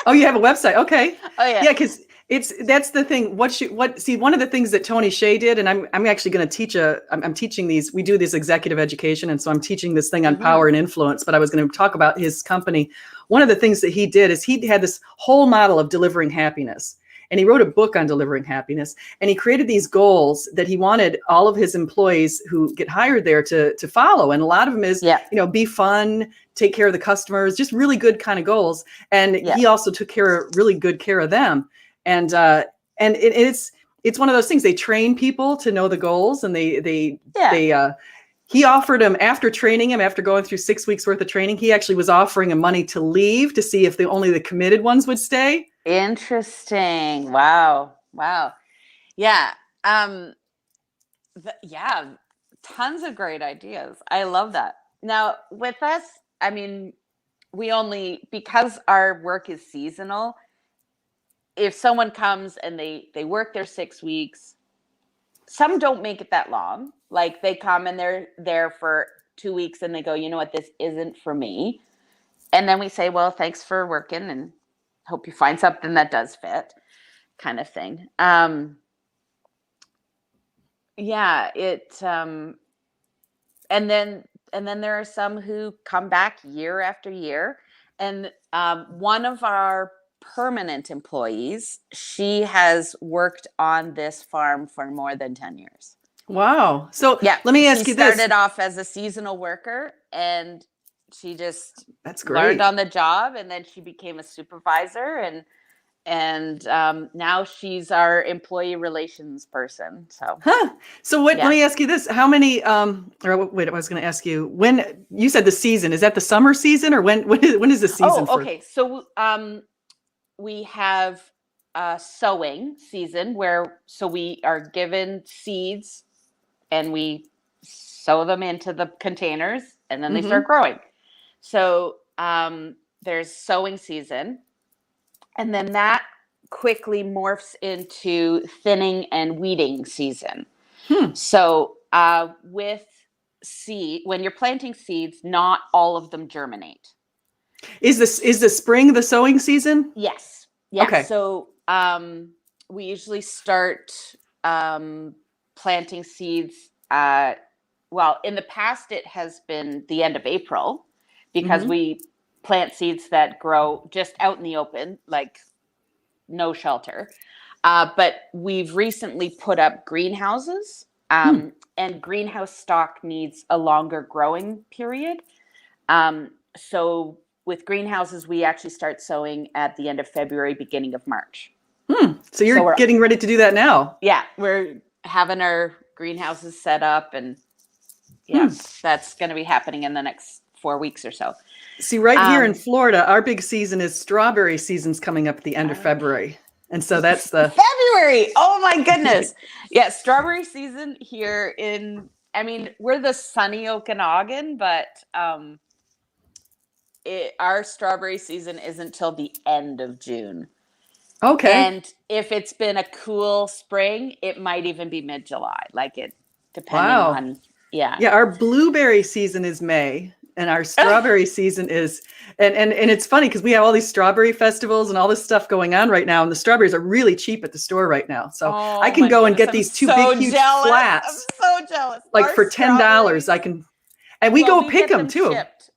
Oh, you have a website. Okay. Oh yeah. Yeah, because that's the thing. See, one of the things that Tony Hsieh did, and I'm actually going to teach I'm teaching these, we do this executive education, and so I'm teaching this thing on power and influence, but I was going to talk about his company. One of the things that he did is he had this whole model of delivering happiness. And he wrote a book on delivering happiness, and he created these goals that he wanted all of his employees who get hired there to follow. And a lot of them is, be fun, take care of the customers, just really good kind of goals. And he also took really good care of them. And it's one of those things. They train people to know the goals, and he offered him, after training him, after going through 6 weeks worth of training, he actually was offering him money to leave to see if only the committed ones would stay. Interesting. Wow. Yeah. Tons of great ideas. I love that. Now with us, I mean, because our work is seasonal, if someone comes and they work their 6 weeks, some don't make it that long. Like they come and they're there for 2 weeks and they go, you know what, this isn't for me. And then we say, well, thanks for working and hope you find something that does fit, kind of thing. And then there are some who come back year after year. And one of our permanent employees, she has worked on this farm for more than 10 years. Wow. So let me ask you this. She started off as a seasonal worker, and she just learned on the job, and then she became a supervisor, and now she's our employee relations person. So let me ask you this. How many I was going to ask you, when you said the season, is that the summer season, or when is the season? Okay. So we have a sowing season so we are given seeds and we sow them into the containers, and then they start growing. So there's sowing season, and then that quickly morphs into thinning and weeding season. So with seed, when you're planting seeds, not all of them germinate. Is the spring the sowing season? Yes. Yeah. Okay. So we usually start planting seeds. In the past, it has been the end of April, because we plant seeds that grow just out in the open, like no shelter. But we've recently put up greenhouses, and greenhouse stock needs a longer growing period. So with greenhouses, we actually start sowing at the end of February, beginning of March. So you're getting ready to do that now? Yeah, we're having our greenhouses set up, and that's going to be happening in the next 4 weeks or so. See, right here in Florida, our big season is strawberry season's coming up at the end of February. And so that's the February. Oh my goodness. Yeah. Strawberry season here we're the sunny Okanagan, but our strawberry season isn't till the end of June. Okay. And if it's been a cool spring, it might even be mid-July, depending on. Yeah. Yeah. Our blueberry season is May, and our strawberry season is, and it's funny because we have all these strawberry festivals and all this stuff going on right now, and the strawberries are really cheap at the store right now. So I can go and get these two big, huge flats. I'm so jealous. Like for $10, I can, and we go pick them too.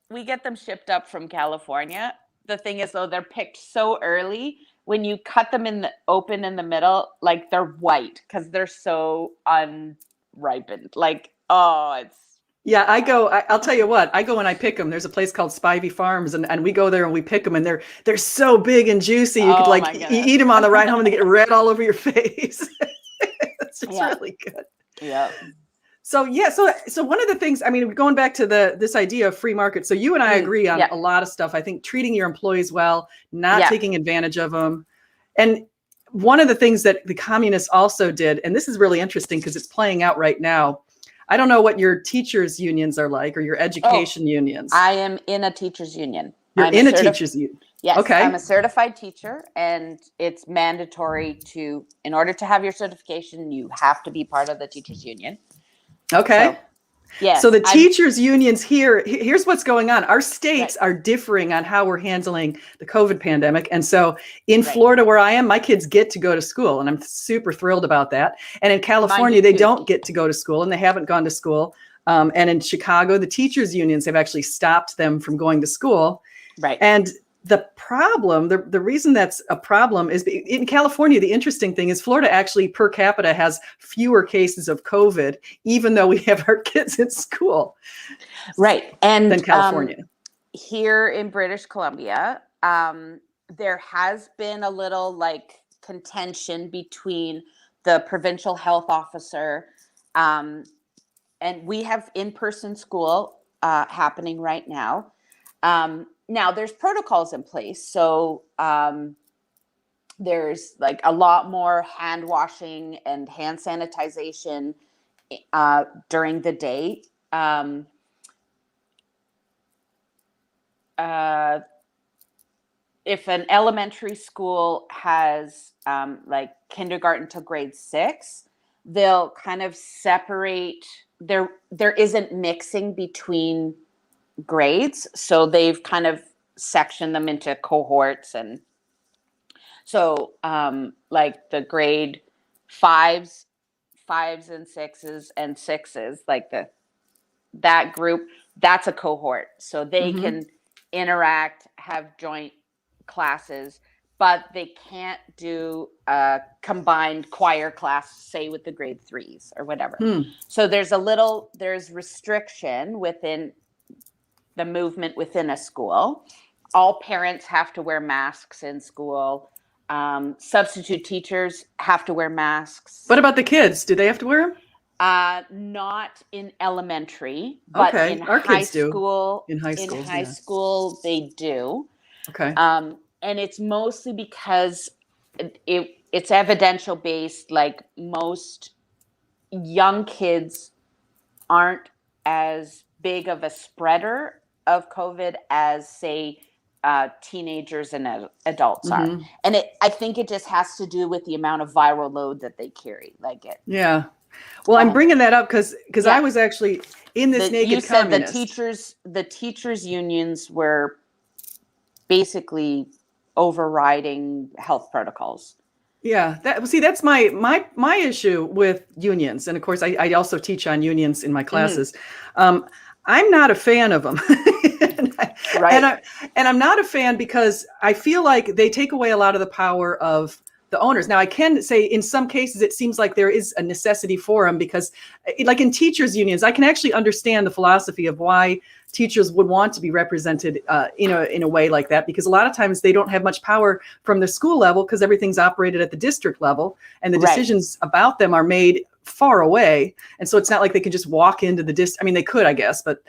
We get them shipped up from California. The thing is, though, they're picked so early when you cut them open in the middle, like they're white because they're so unripened. Like, oh, it's Yeah, I'll tell you what. I go and I pick them. There's a place called Spivey Farms, and we go there and we pick them, and they're so big and juicy. You could oh like my you goodness. eat them on the ride home, and they get red all over your face. It's just Yeah. really good. Yeah. So yeah, so one of the things, I mean, going back to this idea of free market. So you and I agree on a lot of stuff. I think treating your employees well, not taking advantage of them, and one of the things that the communists also did, and this is really interesting because it's playing out right now. I don't know what your teachers' unions are like or your education unions. I am in a teachers' union. You're in a teachers' union. Yes, okay. I'm a certified teacher, and it's mandatory in order to have your certification, you have to be part of the teachers' union. Okay. So the teachers' unions here's what's going on. Our states are differing on how we're handling the COVID pandemic. And so in Florida, where I am, my kids get to go to school, and I'm super thrilled about that. And in California, they don't get to go to school, and they haven't gone to school. And in Chicago, the teachers' unions have actually stopped them from going to school. Right. And the problem, the reason that's a problem is in California, the interesting thing is Florida actually per capita has fewer cases of COVID, even though we have our kids in school. Right. And than California. Here in British Columbia, there has been a little contention between the provincial health officer, and we have in-person school happening right now. Now there's protocols in place. So there's a lot more hand washing and hand sanitization during the day. If an elementary school has kindergarten to grade 6, they'll kind of separate. There isn't mixing between grades, so they've kind of sectioned them into cohorts, and so the grade 5s and 6s and 6s, that group, that's a cohort, so they can interact, have joint classes, but they can't do a combined choir class, say with the grade 3s or whatever. So there's restriction within the movement within a school. All parents have to wear masks in school. Substitute teachers have to wear masks. What about the kids? Do they have to wear them? Not in elementary, but in high school. In high school, they do. Okay. And it's mostly because it's evidential based. Like most young kids aren't as big of a spreader of COVID as, say, teenagers and adults are. And I think it just has to do with the amount of viral load that they carry. Yeah. Well, I'm bringing that up because I was actually in this naked communist. You said the teachers unions were basically overriding health protocols. Yeah, that's my issue with unions, and of course, I also teach on unions in my classes. I'm not a fan of them, and I'm not a fan because I feel like they take away a lot of the power of the owners. Now, I can say in some cases it seems like there is a necessity for them because, like in teachers unions, I can actually understand the philosophy of why teachers would want to be represented in a way like that, because a lot of times they don't have much power from the school level because everything's operated at the district level and the decisions about them are made far away, and so it's not like they can just walk into the district. I mean, they could, I guess, but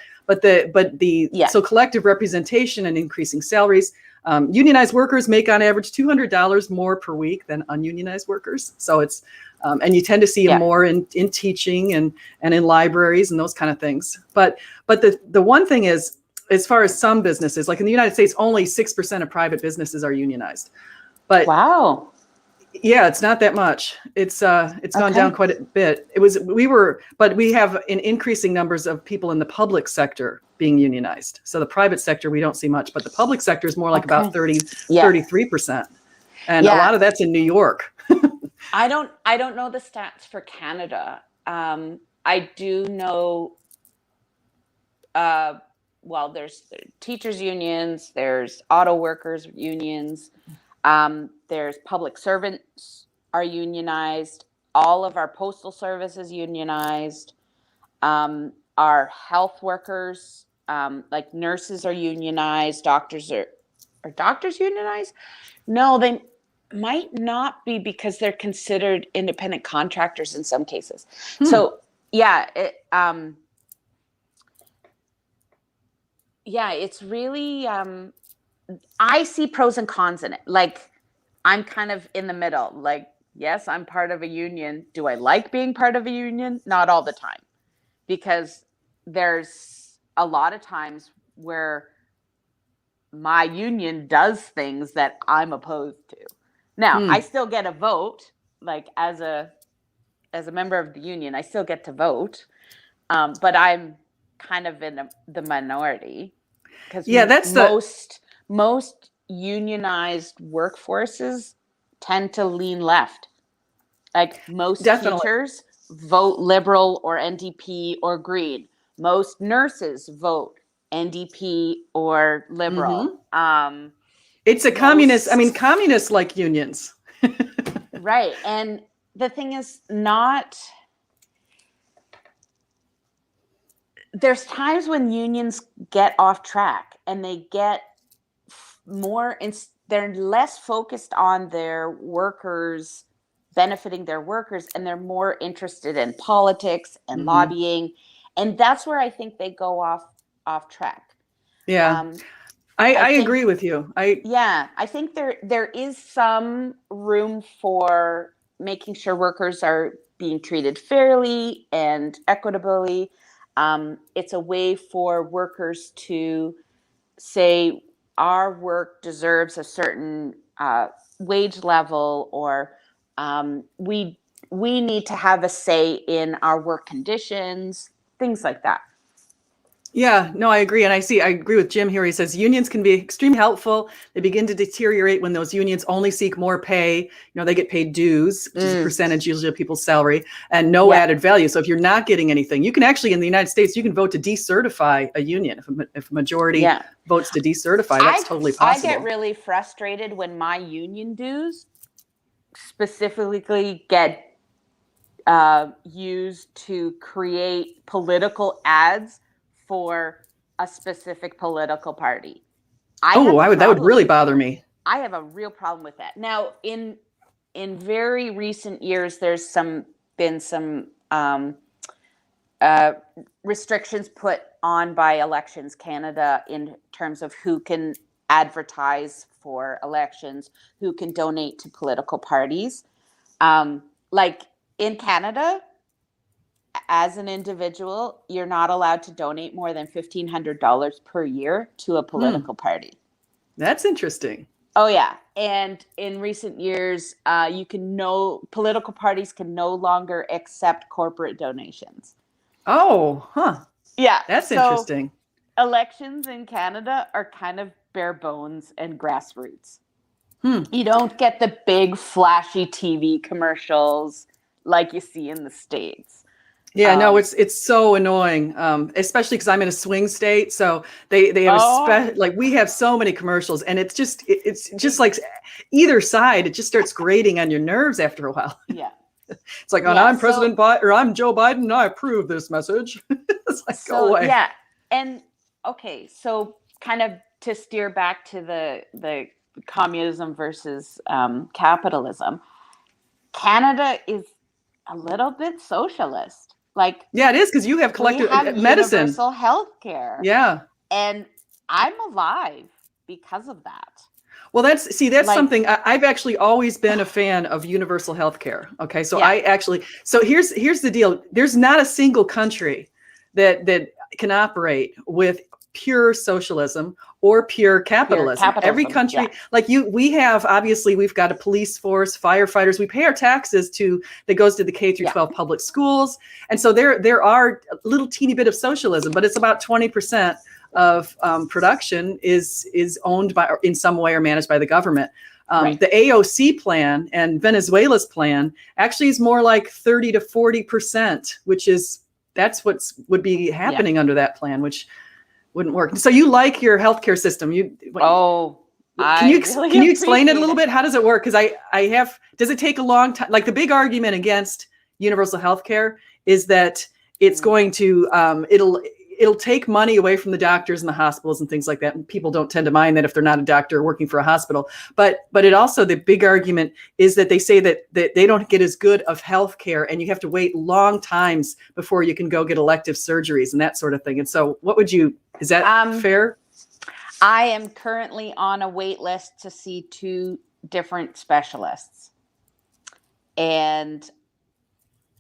so collective representation and increasing salaries. Unionized workers make on average $200 more per week than ununionized workers. So it's, and you tend to see them more in teaching and in libraries and those kind of things. But the one thing is, as far as some businesses, like in the United States, only 6% of private businesses are unionized. But wow. Yeah, it's not that much. It's gone down quite a bit. But we have an increasing numbers of people in the public sector being unionized. So the private sector, we don't see much, but the public sector is more like about 33%. And a lot of that's in New York. I don't know the stats for Canada. I do know, there's teachers unions, there's auto workers unions. There's public servants are unionized. All of our postal service is unionized. Our health workers, like nurses, are unionized. Are doctors unionized? No, they might not be because they're considered independent contractors in some cases. So yeah, it's really, I see pros and cons in it. Like, I'm kind of in the middle. Like, yes, I'm part of a union. Do I like being part of a union? Not all the time, because there's a lot of times where my union does things that I'm opposed to. Now, I still get a vote, like as a member of the union, I still get to vote, but I'm kind of in the minority, because that's most unionized workforces tend to lean left. Like, most teachers vote Liberal or NDP or Green. Most nurses vote NDP or Liberal. It's a communist. I mean, communists like unions. Right. And the thing is, there's times when unions get off track and they get they're less focused on their workers, benefiting their workers, and they're more interested in politics and lobbying. And that's where I think they go off track. Yeah. I agree with you. I think there is some room for making sure workers are being treated fairly and equitably. It's a way for workers to say our work deserves a certain wage level, or we need to have a say in our work conditions, things like that. Yeah, no, I agree. And I agree with Jim here. He says unions can be extremely helpful. They begin to deteriorate when those unions only seek more pay. They get paid dues, which is a percentage usually of people's salary, and no added value. So if you're not getting anything, you can actually, in the United States, you can vote to decertify a union. If a majority votes to decertify, that's totally possible. I get really frustrated when my union dues specifically get used to create political ads for a specific political party. That would really bother me. I have a real problem with that. Now, in very recent years, there's been some restrictions put on by Elections Canada in terms of who can advertise for elections, who can donate to political parties. Like, in Canada, as an individual, you're not allowed to donate more than $1,500 per year to a political party. That's interesting. Oh, yeah. And in recent years, political parties can no longer accept corporate donations. Oh, huh. Yeah. That's interesting. Elections in Canada are kind of bare bones and grassroots. You don't get the big flashy TV commercials like you see in the States. Yeah, no, it's so annoying, especially because I'm in a swing state. So they have we have so many commercials, and it's just like either side, it just starts grating on your nerves after a while. Yeah, it's like, I'm President Biden, or I'm Joe Biden, and I approve this message. It's like, go away. Yeah, and okay, so kind of to steer back to the communism versus capitalism, Canada is a little bit socialist. Like, yeah, it is, because you have collective medicine, universal health care. Yeah, and I'm alive because of that. Well, that's like, something I've actually always been a fan of universal health care. Okay, so here's the deal. There's not a single country that can operate with pure socialism or pure capitalism. Every country, we've got a police force, firefighters. We pay our taxes that goes to the K through 12 public schools, and so there are a little teeny bit of socialism, but it's about 20% of production is owned by, in some way, or managed by the government. The AOC plan and Venezuela's plan actually is more like 30 to 40%, that's what would be happening under that plan, which wouldn't work. So you like your healthcare system? I really can you explain it a little appreciate bit? How does it work? Because does it take a long time? Like the big argument against universal health care is that it's going to, it'll take money away from the doctors and the hospitals and things like that. And people don't tend to mind that if they're not a doctor working for a hospital. But it also, the big argument is that they say that they don't get as good of health care, and you have to wait long times before you can go get elective surgeries and that sort of thing. And so is that fair? I am currently on a wait list to see 2 different specialists. And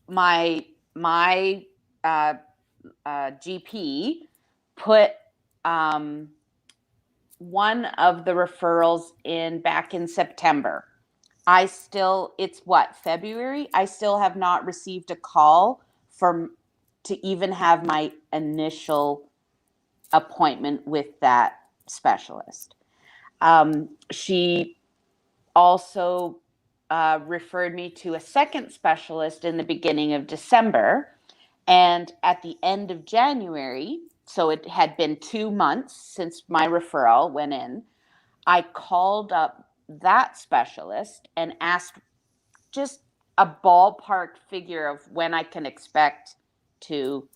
my GP put one of the referrals in back in September. It's February? I still have not received a call to even have my initial appointment with that specialist. She also referred me to a second specialist in the beginning of December. And at the end of January, so it had been 2 months since my referral went in, I called up that specialist and asked just a ballpark figure of when I can expect to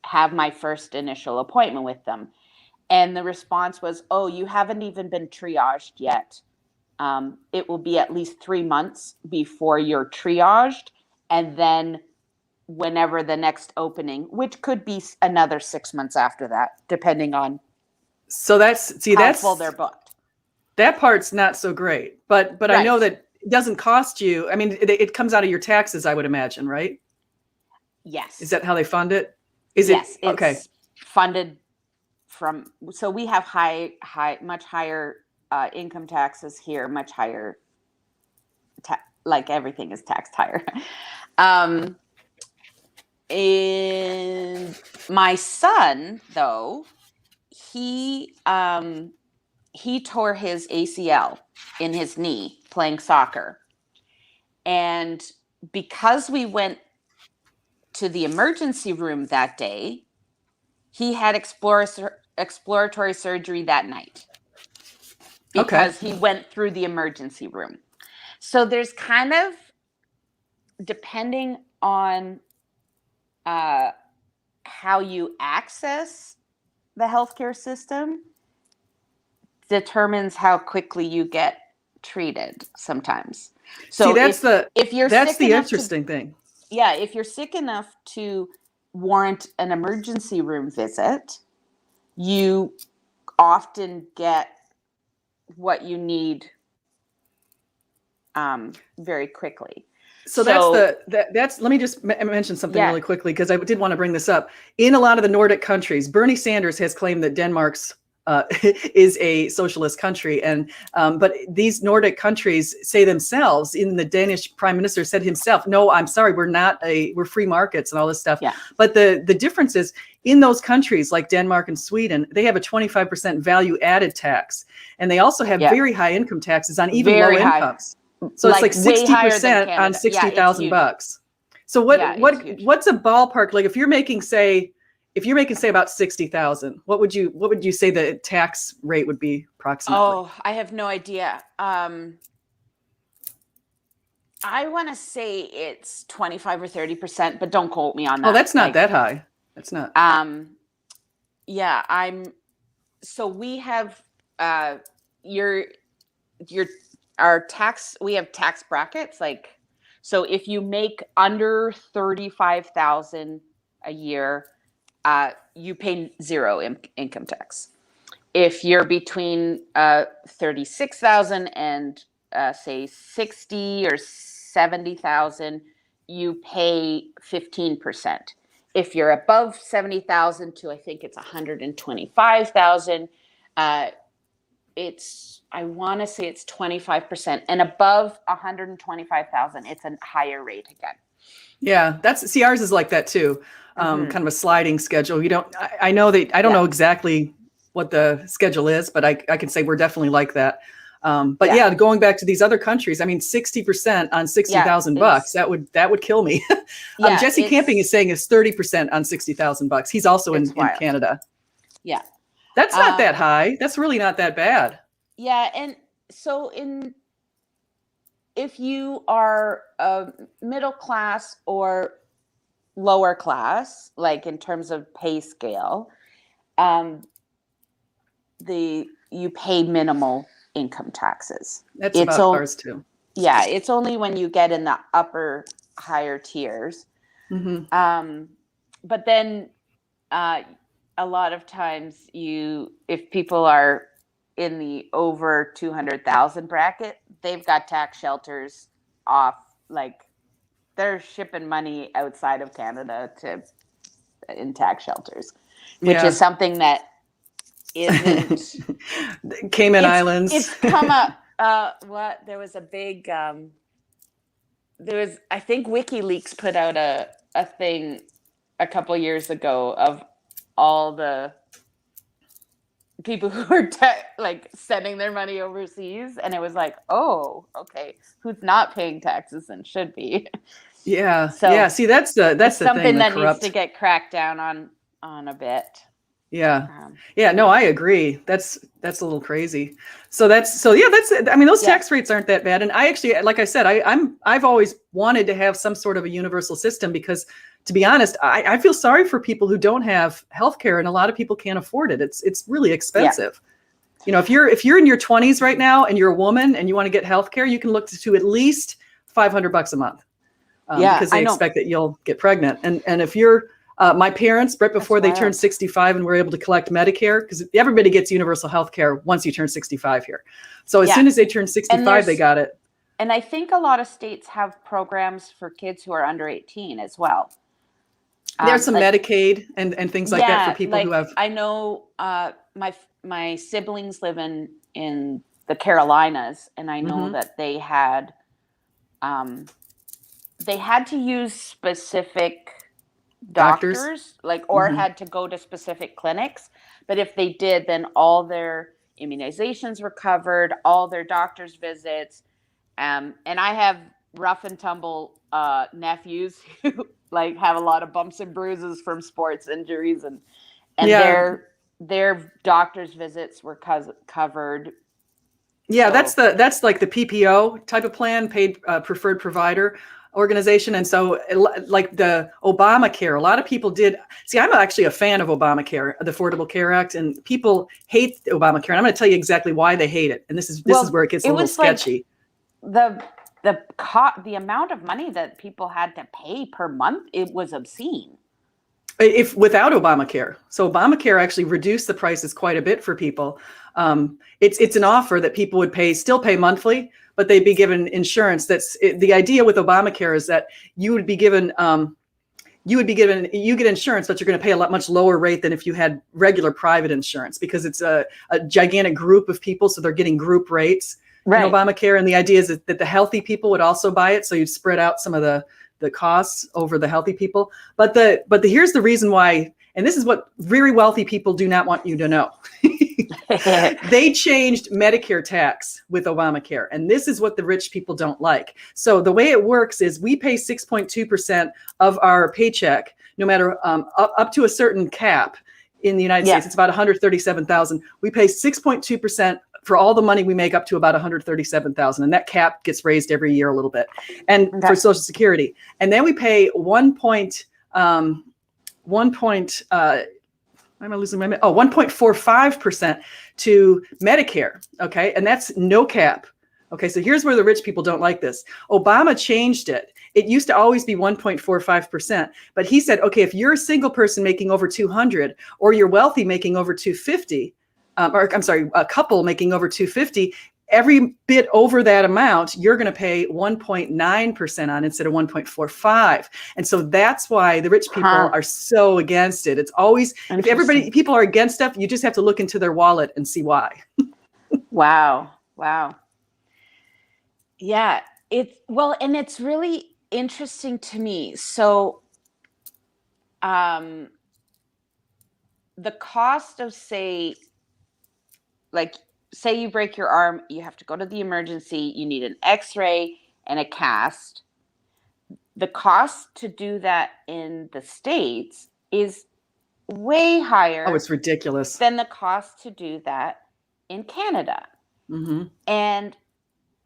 have my first initial appointment with them. And the response was, "Oh, you haven't even been triaged yet. It will be at least 3 months before you're triaged. And then whenever the next opening, which could be another 6 months after that, depending on how full they're booked." That part's not so great, but right. I know that it doesn't cost you. I mean, it comes out of your taxes, I would imagine, right? Yes. Is that how they fund it? Yes, it's funded from. So we have much higher income taxes here, much higher. Like everything is taxed higher. And my son, though, he tore his ACL in his knee playing soccer. And because we went to the emergency room that day, he had exploratory surgery that night because he went through the emergency room. So there's kind of, depending on how you access the healthcare system, determines how quickly you get treated sometimes. So that's the interesting thing. Yeah, if you're sick enough to warrant an emergency room visit, you often get what you need very quickly. So that's let me just mention something really quickly, because I did want to bring this up. In a lot of the Nordic countries, Bernie Sanders has claimed that Denmark's is a socialist country, and but these Nordic countries say themselves, even the Danish prime minister said himself, "No, I'm sorry, we're free markets," and all this stuff. Yeah. But the difference is, in those countries like Denmark and Sweden, they have a 25% value added tax, and they also have very high income taxes on even low incomes. So it's like 60% on $60,000. So what's a ballpark? Like if you're making say about 60,000, what would you say the tax rate would be approximately? Oh, I have no idea. I want to say it's 25 or 30%, but don't quote me on that. Oh, that's not that high. That's not. Yeah, so we have we have tax brackets, so if you make under 35,000 a year, you pay zero income tax. If you're between 36,000 and say 60 or 70,000, you pay 15%. If you're above 70,000 to, I think it's 125,000, I want to say it's 25%, and above 125,000, it's a higher rate again. Yeah, ours is like that too. Kind of a sliding schedule. I know that I don't know exactly what the schedule is, but I can say we're definitely like that. But going back to these other countries, I mean, 60% on $60,000, that would kill me. Jesse Camping is saying it's 30% on $60,000. He's also in Canada. Yeah. That's not that high. That's really not that bad. Yeah. And so if you are a middle class or lower class, like in terms of pay scale, you pay minimal income taxes. That's It's about only, ours too. yeah, it's only when you get in the higher tiers. But then a lot of times if people are in the over 200,000 bracket, they've got tax shelters off, like they're shipping money outside of Canada in tax shelters, which is something that isn't Cayman Islands. It's come up. There was a big I think WikiLeaks put out a thing a couple years ago of all the people who are like sending their money overseas, and it was like, oh, okay, who's not paying taxes and should be. Yeah. So yeah. See, that's the something thing. that needs to get cracked down on a bit. Yeah. Yeah. No, I agree. That's a little crazy. I mean, those tax rates aren't that bad. And I actually, like I said, I've always wanted to have some sort of a universal system because, to be honest, I feel sorry for people who don't have healthcare, and a lot of people can't afford it. It's really expensive. You know, if you're in your 20s right now and you're a woman and you want to get healthcare, you can look to at least $500 a month. Because they expect that you'll get pregnant. And if you're my parents, right before they turned 65 and were able to collect Medicare, because everybody gets universal health care once you turn 65 here. So as soon as they turned 65, they got it. And I think a lot of states have programs for kids who are under 18 as well. There's some Medicaid and things like that for people who have. I know my siblings live in the Carolinas, and I know that they had to use specific doctors, or had to go to specific clinics. But if they did, then all their immunizations were covered, all their doctor's visits. And I have rough and tumble nephews who like have a lot of bumps and bruises from sports injuries, and their doctor's visits were covered. Yeah, so that's like the PPO type of plan, paid preferred provider organization. And so like the Obamacare, a lot of people did. See, I'm actually a fan of Obamacare, the Affordable Care Act, and people hate Obamacare. And I'm going to tell you exactly why they hate it. And this is where it gets a little sketchy. Like the amount of money that people had to pay per month, it was obscene. If without Obamacare. So Obamacare actually reduced the prices quite a bit for people. It's an offer that people would still pay monthly, but they'd be given insurance. The idea with Obamacare is that you get insurance, but you're going to pay a much lower rate than if you had regular private insurance, because it's a gigantic group of people. So they're getting group rates in Obamacare. And the idea is that the healthy people would also buy it. So you'd spread out some of the costs over the healthy people. But here's the reason why, and this is what very wealthy people do not want you to know. They changed Medicare tax with Obamacare, and this is what the rich people don't like. So the way it works is we pay 6.2% of our paycheck, no matter up to a certain cap in the United States. It's about $137,000. We pay 6.2% for all the money we make up to about $137,000, and that cap gets raised every year a little bit, and for Social Security, and then we pay 1.45% to Medicare. Okay, and that's no cap. Okay, so here's where the rich people don't like this. Obama changed it. It used to always be 1.45%, but he said, okay, if you're a single person making over 200, or you're wealthy making over 250. A couple making over 250, every bit over that amount, you're going to pay 1.9% on instead of 1.45. And so that's why the rich people are so against it. It's always, if people are against stuff, you just have to look into their wallet and see why. Wow. Yeah. And it's really interesting to me. So, the cost of, say you break your arm, you have to go to the emergency, you need an x-ray and a cast. The cost to do that in the States is way higher. Oh, it's ridiculous. Than the cost to do that in Canada. Hmm. And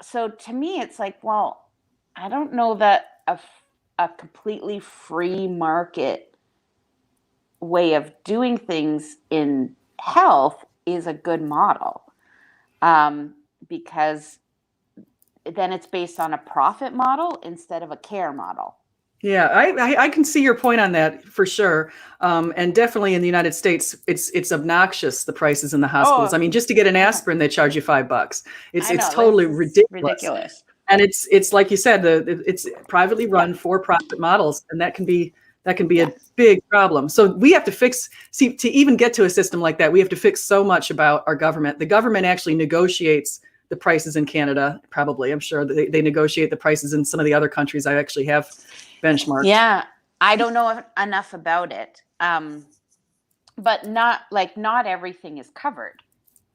so to me, it's like, well, I don't know that a completely free market way of doing things in health is a good model, because then it's based on a profit model instead of a care model. Yeah, I can see your point on that for sure. And definitely in the United States, it's obnoxious, the prices in the hospitals. I Oh, mean, just to get an I know. aspirin, they charge you $5. It's I it's know. This totally is ridiculous. ridiculous. And it's like you said, it's privately Yeah. run for profit models, and that can be a Yes. big problem. So we have to see, to even get to a system like that, we have to fix so much about our government. The government actually negotiates the prices in Canada, probably. I'm sure they negotiate the prices in some of the other countries I actually have benchmarked. Yeah. I don't know enough about it. But not everything is covered.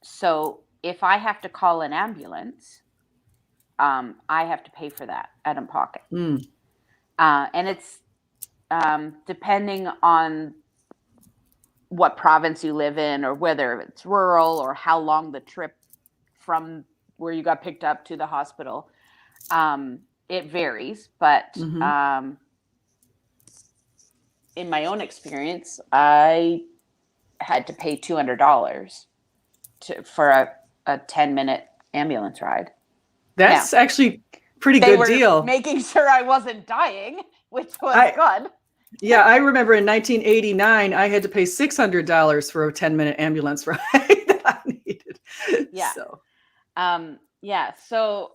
So if I have to call an ambulance, I have to pay for that out of pocket. Mm. And it's depending on what province you live in, or whether it's rural, or how long the trip from where you got picked up to the hospital. It varies, but Hmm. in my own experience, I had to pay $200 for a 10-minute ambulance ride. Now, That's actually pretty they good were deal. making sure I wasn't dying, which was I good. Yeah, I remember in 1989, I had to pay $600 for a 10-minute ambulance ride that I needed. Yeah. So, Yeah. So,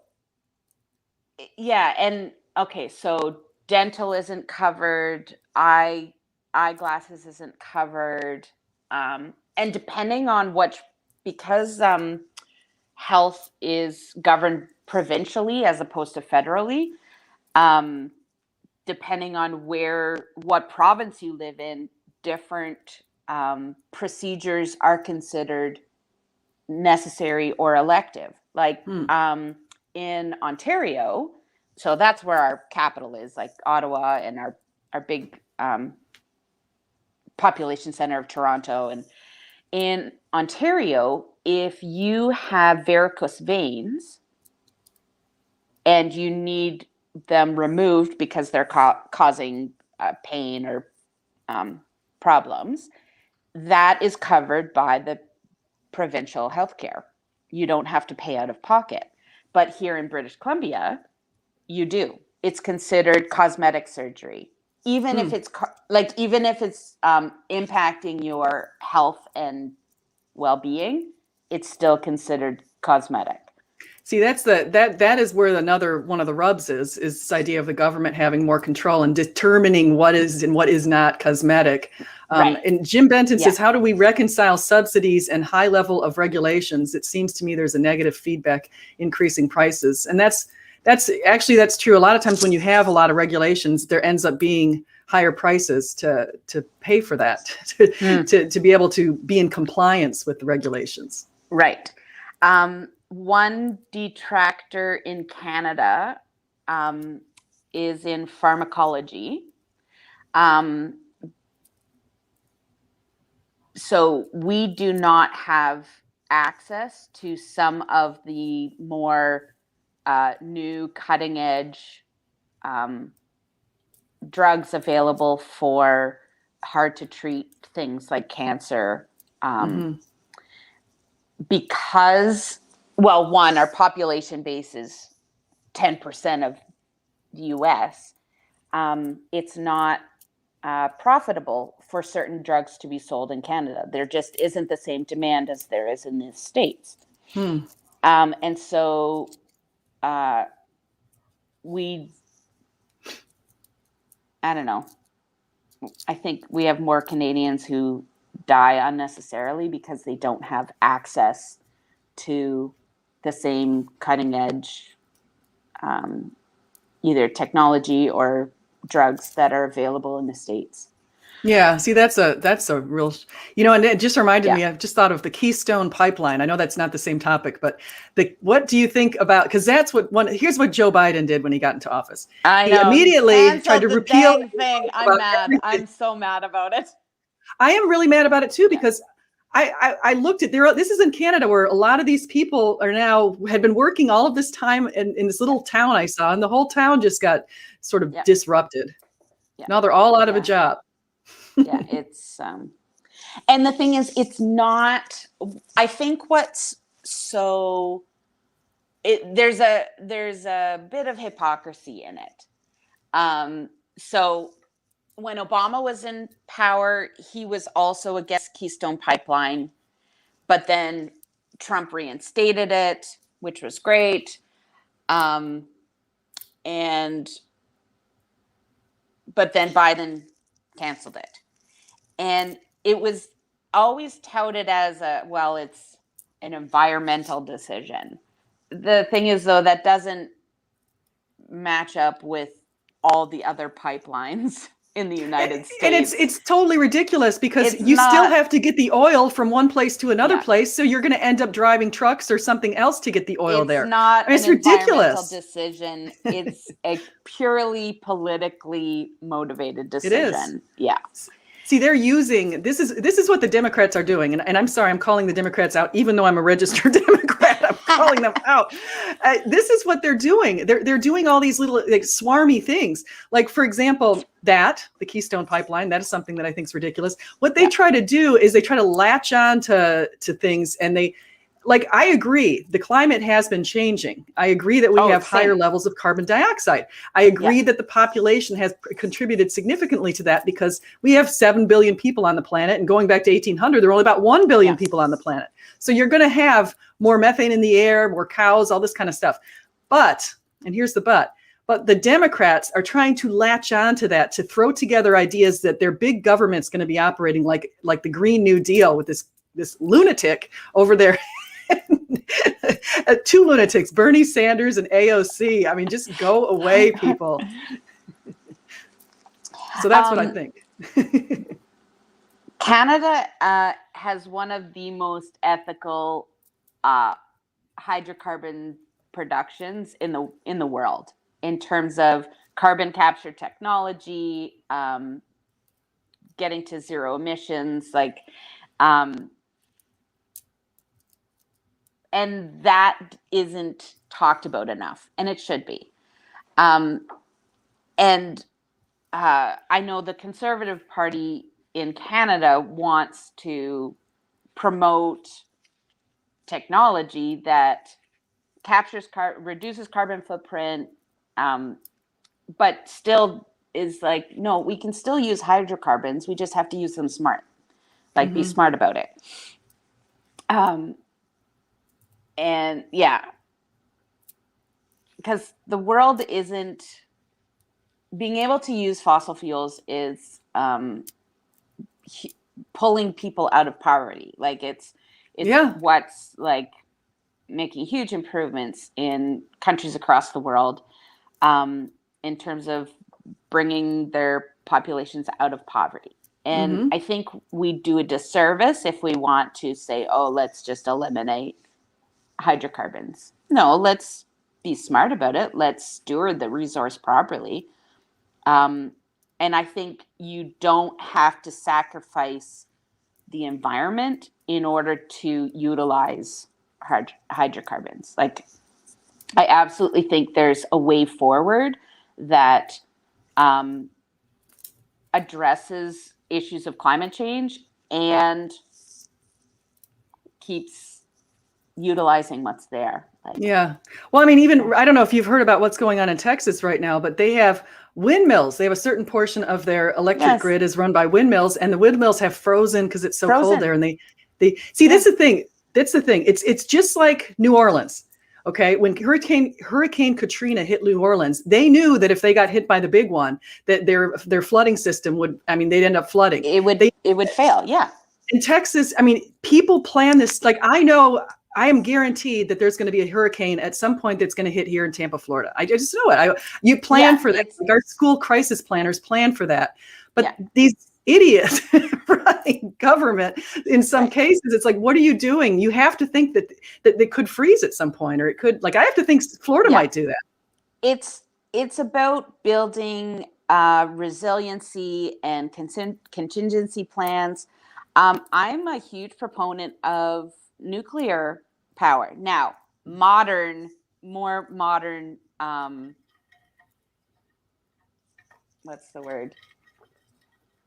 yeah. And okay. So dental isn't covered. Eyeglasses isn't covered. And depending on because health is governed provincially as opposed to federally, um, depending on what province you live in, different procedures are considered necessary or elective. Like hmm. in Ontario, so that's where our capital is, like Ottawa, and our big population center of Toronto. And in Ontario, if you have varicose veins and you need them removed because they're causing pain or problems, that is covered by the provincial healthcare. You don't have to pay out of pocket. But here in British Columbia, you do. It's considered cosmetic surgery, even Hmm. if it's impacting your health and well-being. It's still considered cosmetic. See, that is where another one of the rubs is this idea of the government having more control and determining what is and what is not cosmetic. Right. And Jim Benton Yeah. says, how do we reconcile subsidies and high level of regulations? It seems to me there's a negative feedback increasing prices. And that's true. A lot of times when you have a lot of regulations, there ends up being higher prices to pay for that, to be able to be in compliance with the regulations. Right. One detractor in Canada is in pharmacology. So we do not have access to some of the more new cutting edge drugs available for hard to treat things like cancer. Mm-hmm. Because, well, one, our population base is 10% of the US. It's not profitable for certain drugs to be sold in Canada. There just isn't the same demand as there is in the States. Hmm. And so I don't know. I think we have more Canadians who die unnecessarily because they don't have access to the same cutting edge either technology or drugs that are available in the States. Yeah, see, that's a real, and it just reminded Yeah. me, I've just thought of the Keystone Pipeline. I know that's not the same topic, but what do you think about, because here's what Joe Biden did when he got into office. I He know. He immediately tried canceled to the repeal dang thing. I'm about mad. everything. I'm so mad about it. I am really mad about it too, Yeah. because I looked at there. This is in Canada, where a lot of these people had been working all of this time in this little town I saw, and the whole town just got sort of Yeah. disrupted. Yeah. Now they're all out of a job. Yeah, it's and the thing is, it's not. I think what's so there's a bit of hypocrisy in it. So when Obama was in power, he was also against Keystone Pipeline, but then Trump reinstated it, which was great. But then Biden canceled it. And it was always touted as it's an environmental decision. The thing is, though, that doesn't match up with all the other pipelines in the United States. And it's totally ridiculous, because still have to get the oil from one place to another place. So you're going to end up driving trucks or something else to get the oil there. It's not it's an ridiculous environmental decision. It's a purely politically motivated decision. It is. Yeah. See, they're using this is what the Democrats are doing, and I'm sorry, I'm calling the Democrats out, even though I'm a registered Democrat. I'm calling them out. This is what they're doing. They're doing all these little swarmy things. Like, for example, the Keystone Pipeline. That is something that I think is ridiculous. What they try to do is they try to latch on to things, and I agree, the climate has been changing. I agree that we have higher levels of carbon dioxide. I agree that the population has contributed significantly to that, because we have 7 billion people on the planet, and going back to 1800, there were only about 1 billion people on the planet. So you're going to have more methane in the air, more cows, all this kind of stuff. But, and here's the but the Democrats are trying to latch on to that, to throw together ideas that their big government's going to be operating like the Green New Deal with this lunatic over there. Two lunatics, Bernie Sanders and AOC. I mean, just go away, people. So that's what I think. Canada has one of the most ethical hydrocarbon productions in the world, in terms of carbon capture technology, getting to zero emissions, and that isn't talked about enough, and it should be. And I know the Conservative Party in Canada wants to promote technology that reduces carbon footprint, but still is no, we can still use hydrocarbons. We just have to use them smart, be smart about it. And because the world isn't being able to use fossil fuels is pulling people out of poverty. It's what's making huge improvements in countries across the world, in terms of bringing their populations out of poverty. And I think we do a disservice if we want to say, oh, let's just eliminate hydrocarbons. No, let's be smart about it. Let's steward the resource properly. And I think you don't have to sacrifice the environment in order to utilize hydrocarbons. I absolutely think there's a way forward that addresses issues of climate change and keeps utilizing what's there. Well, I mean, even I don't know if you've heard about what's going on in Texas right now, but they have windmills. They have a certain portion of their electric grid is run by windmills, and the windmills have frozen because it's so cold there. And they see, that's the thing. It's just like New Orleans. Okay, when Hurricane Katrina hit New Orleans, they knew that if they got hit by the big one, that their flooding system they'd end up flooding. It would fail. Yeah. In Texas, I mean, people plan this. I am guaranteed that there's going to be a hurricane at some point that's going to hit here in Tampa, Florida. I just know it. You plan for that. Our school crisis planners plan for that. But these idiots running government, in some cases, it's what are you doing? You have to think that they could freeze at some point, or it could, I have to think Florida might do that. It's about building resiliency and contingency plans. I'm a huge proponent of nuclear power. Now, more modern, what's the word?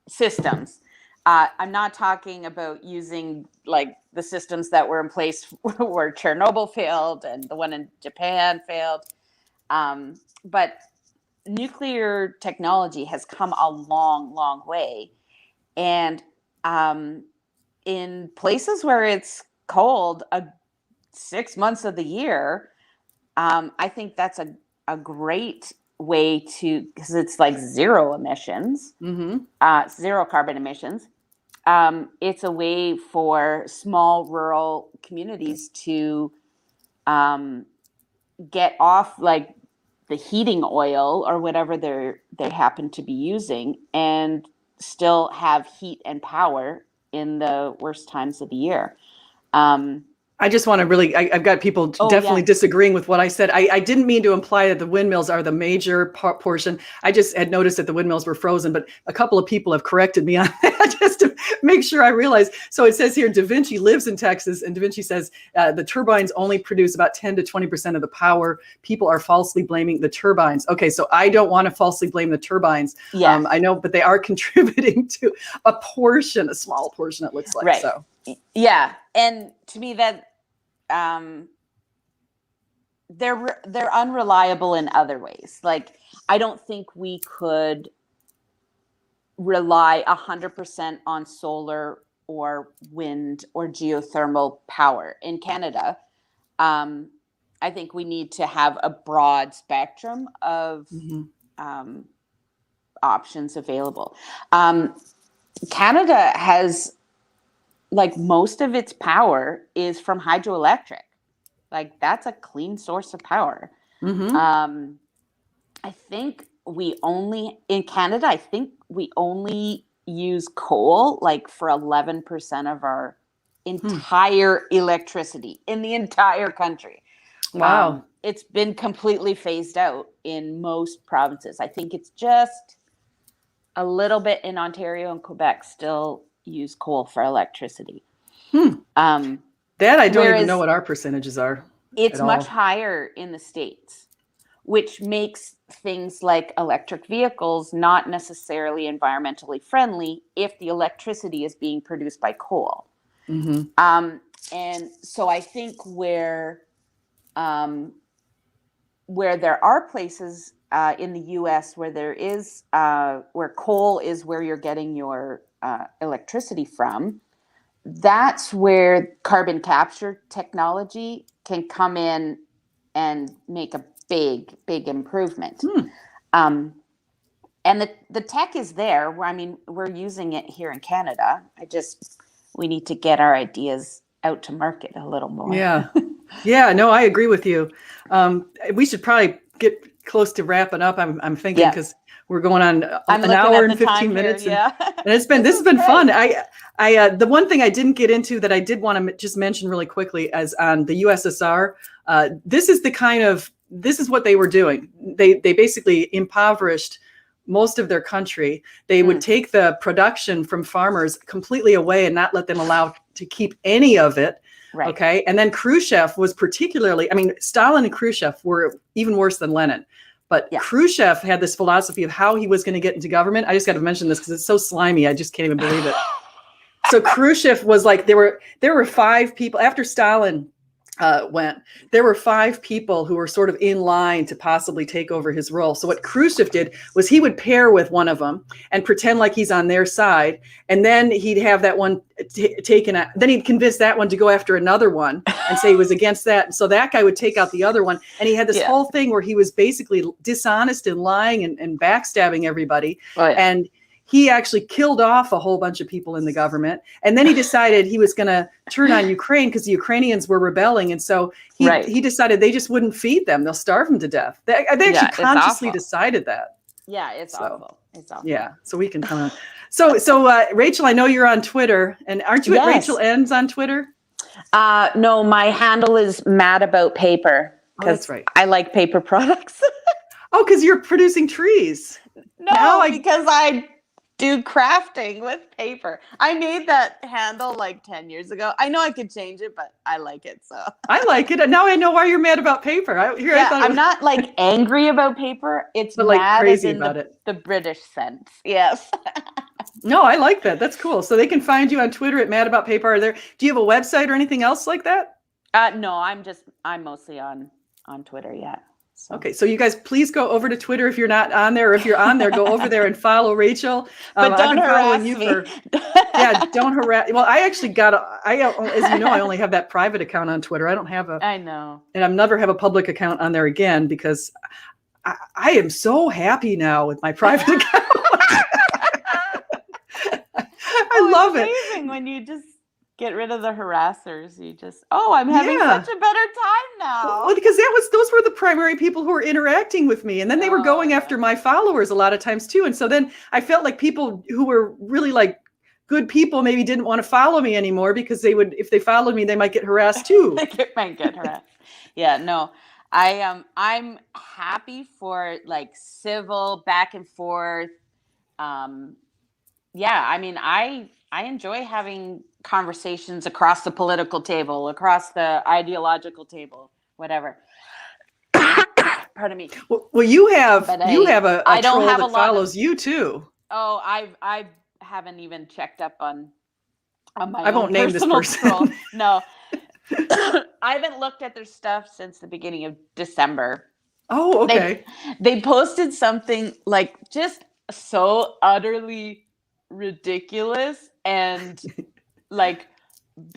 Systems. I'm not talking about using like the systems that were in place where Chernobyl failed and the one in Japan failed. But nuclear technology has come a long, long way. And in places where it's cold 6 months of the year, I think that's a great way to, because it's like zero emissions, zero carbon emissions. It's a way for small rural communities to get off like the heating oil or whatever they happen to be using and still have heat and power in the worst times of the year. I just want to really, I've got people definitely disagreeing with what I said. I didn't mean to imply that the windmills are the major portion. I just had noticed that the windmills were frozen, but a couple of people have corrected me on that just to make sure I realize. So it says here, Da Vinci lives in Texas, and Da Vinci says the turbines only produce about 10 to 20% of the power. People are falsely blaming the turbines. Okay, so I don't want to falsely blame the turbines. Yeah. I know, but they are contributing to a portion, a small portion, it looks like. Right. So. Yeah, and to me that they're unreliable in other ways. Like, I don't think we could rely 100% on solar or wind or geothermal power in Canada. I think we need to have a broad spectrum of options available. Canada has, like, most of its power is from hydroelectric. Like, that's a clean source of power. I think in Canada, I think we only use coal like for 11% of our entire electricity in the entire country. Wow. It's been completely phased out in most provinces. I think it's just a little bit in Ontario and Quebec still use coal for electricity. That I don't even know what our percentages are. It's much higher in the States, which makes things like electric vehicles not necessarily environmentally friendly if the electricity is being produced by coal. And so I think where there are places in the U.S. where there is where coal is where you're getting your electricity from, that's where carbon capture technology can come in and make a big improvement. And the tech is there. We're using it here in Canada. We need to get our ideas out to market a little more. Yeah, no, I agree with you. We should probably get close to wrapping up. I'm thinking, because we're going on an hour and 15 minutes. And this has been fun. The one thing I didn't get into that I did want to just mention really quickly as on the USSR, this is what they were doing. They basically impoverished most of their country. They would take the production from farmers completely away and not let them allow to keep any of it. Right. Okay. And then Khrushchev was Stalin and Khrushchev were even worse than Lenin. But Khrushchev had this philosophy of how he was going to get into government. I just got to mention this because it's so slimy. I just can't even believe it. So Khrushchev was like, there were 5 people after Stalin went. There were 5 people who were sort of in line to possibly take over his role. So what Khrushchev did was he would pair with one of them and pretend like he's on their side. And then he'd have that one taken out. Then he'd convince that one to go after another one and say he was against that. And so that guy would take out the other one. And he had this whole thing where he was basically dishonest and lying and backstabbing everybody. And he actually killed off a whole bunch of people in the government. And then he decided he was going to turn on Ukraine because the Ukrainians were rebelling. And so he decided they just wouldn't feed them. They'll starve them to death. They actually consciously decided that. Yeah, it's awful. It's awful. Yeah, so we can kind of. So Rachel, I know you're on Twitter. And aren't you at Rachel Ends on Twitter? No, my handle is Mad About Paper. Oh, that's right. I like paper products. Oh, because you're producing trees. No, because I do crafting with paper. I made that handle like 10 years ago. I know I could change it, but I like it. So I like it. And now I know why you're mad about paper. I thought it I'm was not like angry about paper. It's but like mad as crazy in about it. the British sense. Yes. No, I like that. That's cool. So they can find you on Twitter at Mad About Paper. Do you have a website or anything else like that? No, I'm mostly on Twitter. Yeah. So. Okay, so you guys, please go over to Twitter if you're not on there, or if you're on there, go over there and follow Rachel. But don't I've been following harass you me. yeah, don't harass. Well, I actually as you know, I only have that private account on Twitter. I don't have I know. And I'll never have a public account on there again because I am so happy now with my private account. I love it. It's amazing when you just get rid of the harassers. You just, I'm having such a better time now. Well, because those were the primary people who were interacting with me. And then they were going after my followers a lot of times too. And so then I felt like people who were really like good people maybe didn't want to follow me anymore because if they followed me, they might get harassed too. They might get harassed. Yeah, no. I'm happy for like civil back and forth. Yeah, I mean, I enjoy having conversations across the political table, across the ideological table, whatever. Pardon me. Well, you have a troll that follows you too. Oh, I haven't even checked up on my. I won't name this person. Troll. No, I haven't looked at their stuff since the beginning of December. Oh, okay. They posted something like just so utterly ridiculous and like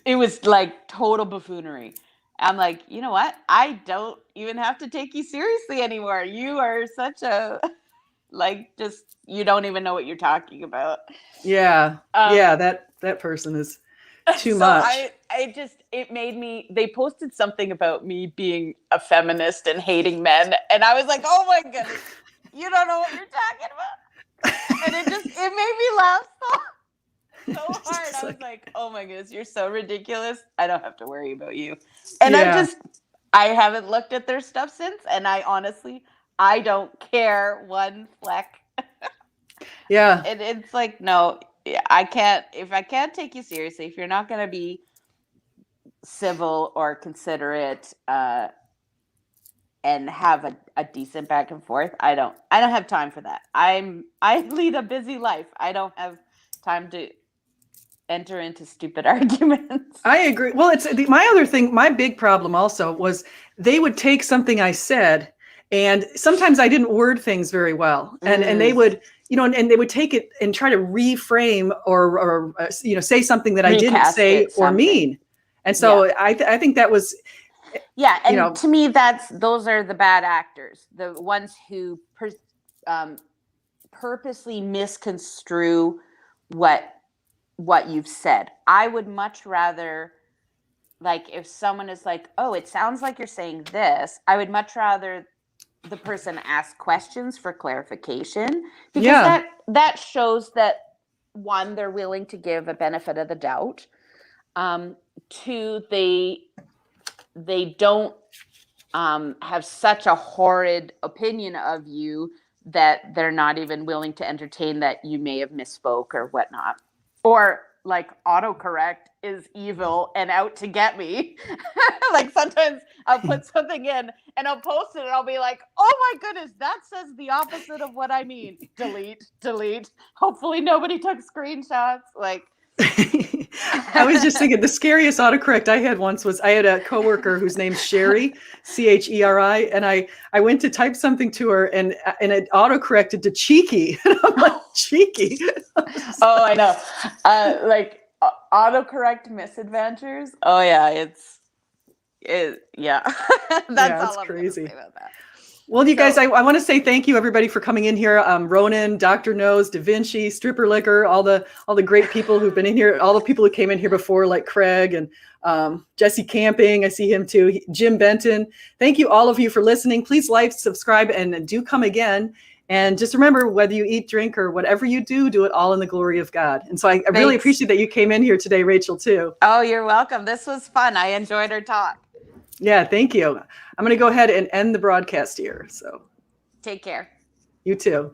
it was like total buffoonery. I'm like, you know what? I don't even have to take you seriously anymore. You are such a you don't even know what you're talking about. Yeah. That person is too much. It made me, they posted something about me being a feminist and hating men. And I was like, oh my goodness, you don't know what you're talking about. And it made me laugh so hard. I was like, oh my goodness, you're so ridiculous. I don't have to worry about you. And I haven't looked at their stuff since. And I don't care one fleck. Yeah. And it's like, no, if I can't take you seriously, if you're not going to be civil or considerate, and have a decent back and forth, I don't have time for that. I lead a busy life. I don't have time to enter into stupid arguments. I agree. Well, it's my other thing. My big problem also was they would take something I said, and sometimes I didn't word things very well, and they would, and they would take it and try to reframe or say something that I didn't say or mean, and so I think that was. Yeah, and to me, those are the bad actors, the ones who purposely misconstrue what you've said. I would much rather, like, if someone is like, "Oh, it sounds like you're saying this," I would much rather the person ask questions for clarification, because that shows that, one, they're willing to give a benefit of the doubt. Two, they don't have such a horrid opinion of you that they're not even willing to entertain that you may have misspoke or whatnot. Or like autocorrect is evil and out to get me. Like sometimes I'll put something in and I'll post it and I'll be like, oh my goodness, that says the opposite of what I mean. Delete. Hopefully nobody took screenshots. Like, I was just thinking the scariest autocorrect I had once was I had a coworker whose name's Sherry, Cheri, and I went to type something to her and it autocorrected to cheeky. And I'm like, cheeky. Oh, I know. Like autocorrect misadventures. Oh yeah, that's all I'm crazy. Gonna say about that. Well, you guys, I want to say thank you, everybody, for coming in here. Ronan, Dr. Nose, Da Vinci, Stripper Liquor, all the great people who've been in here, all the people who came in here before, like Craig and Jesse Camping. I see him too. Jim Benton. Thank you, all of you, for listening. Please like, subscribe, and do come again. And just remember, whether you eat, drink, or whatever you do it all in the glory of God. And so I really appreciate that you came in here today, Rachel, too. Oh, you're welcome. This was fun. I enjoyed our talk. Yeah, thank you. I'm going to go ahead and end the broadcast here. So take care. You too.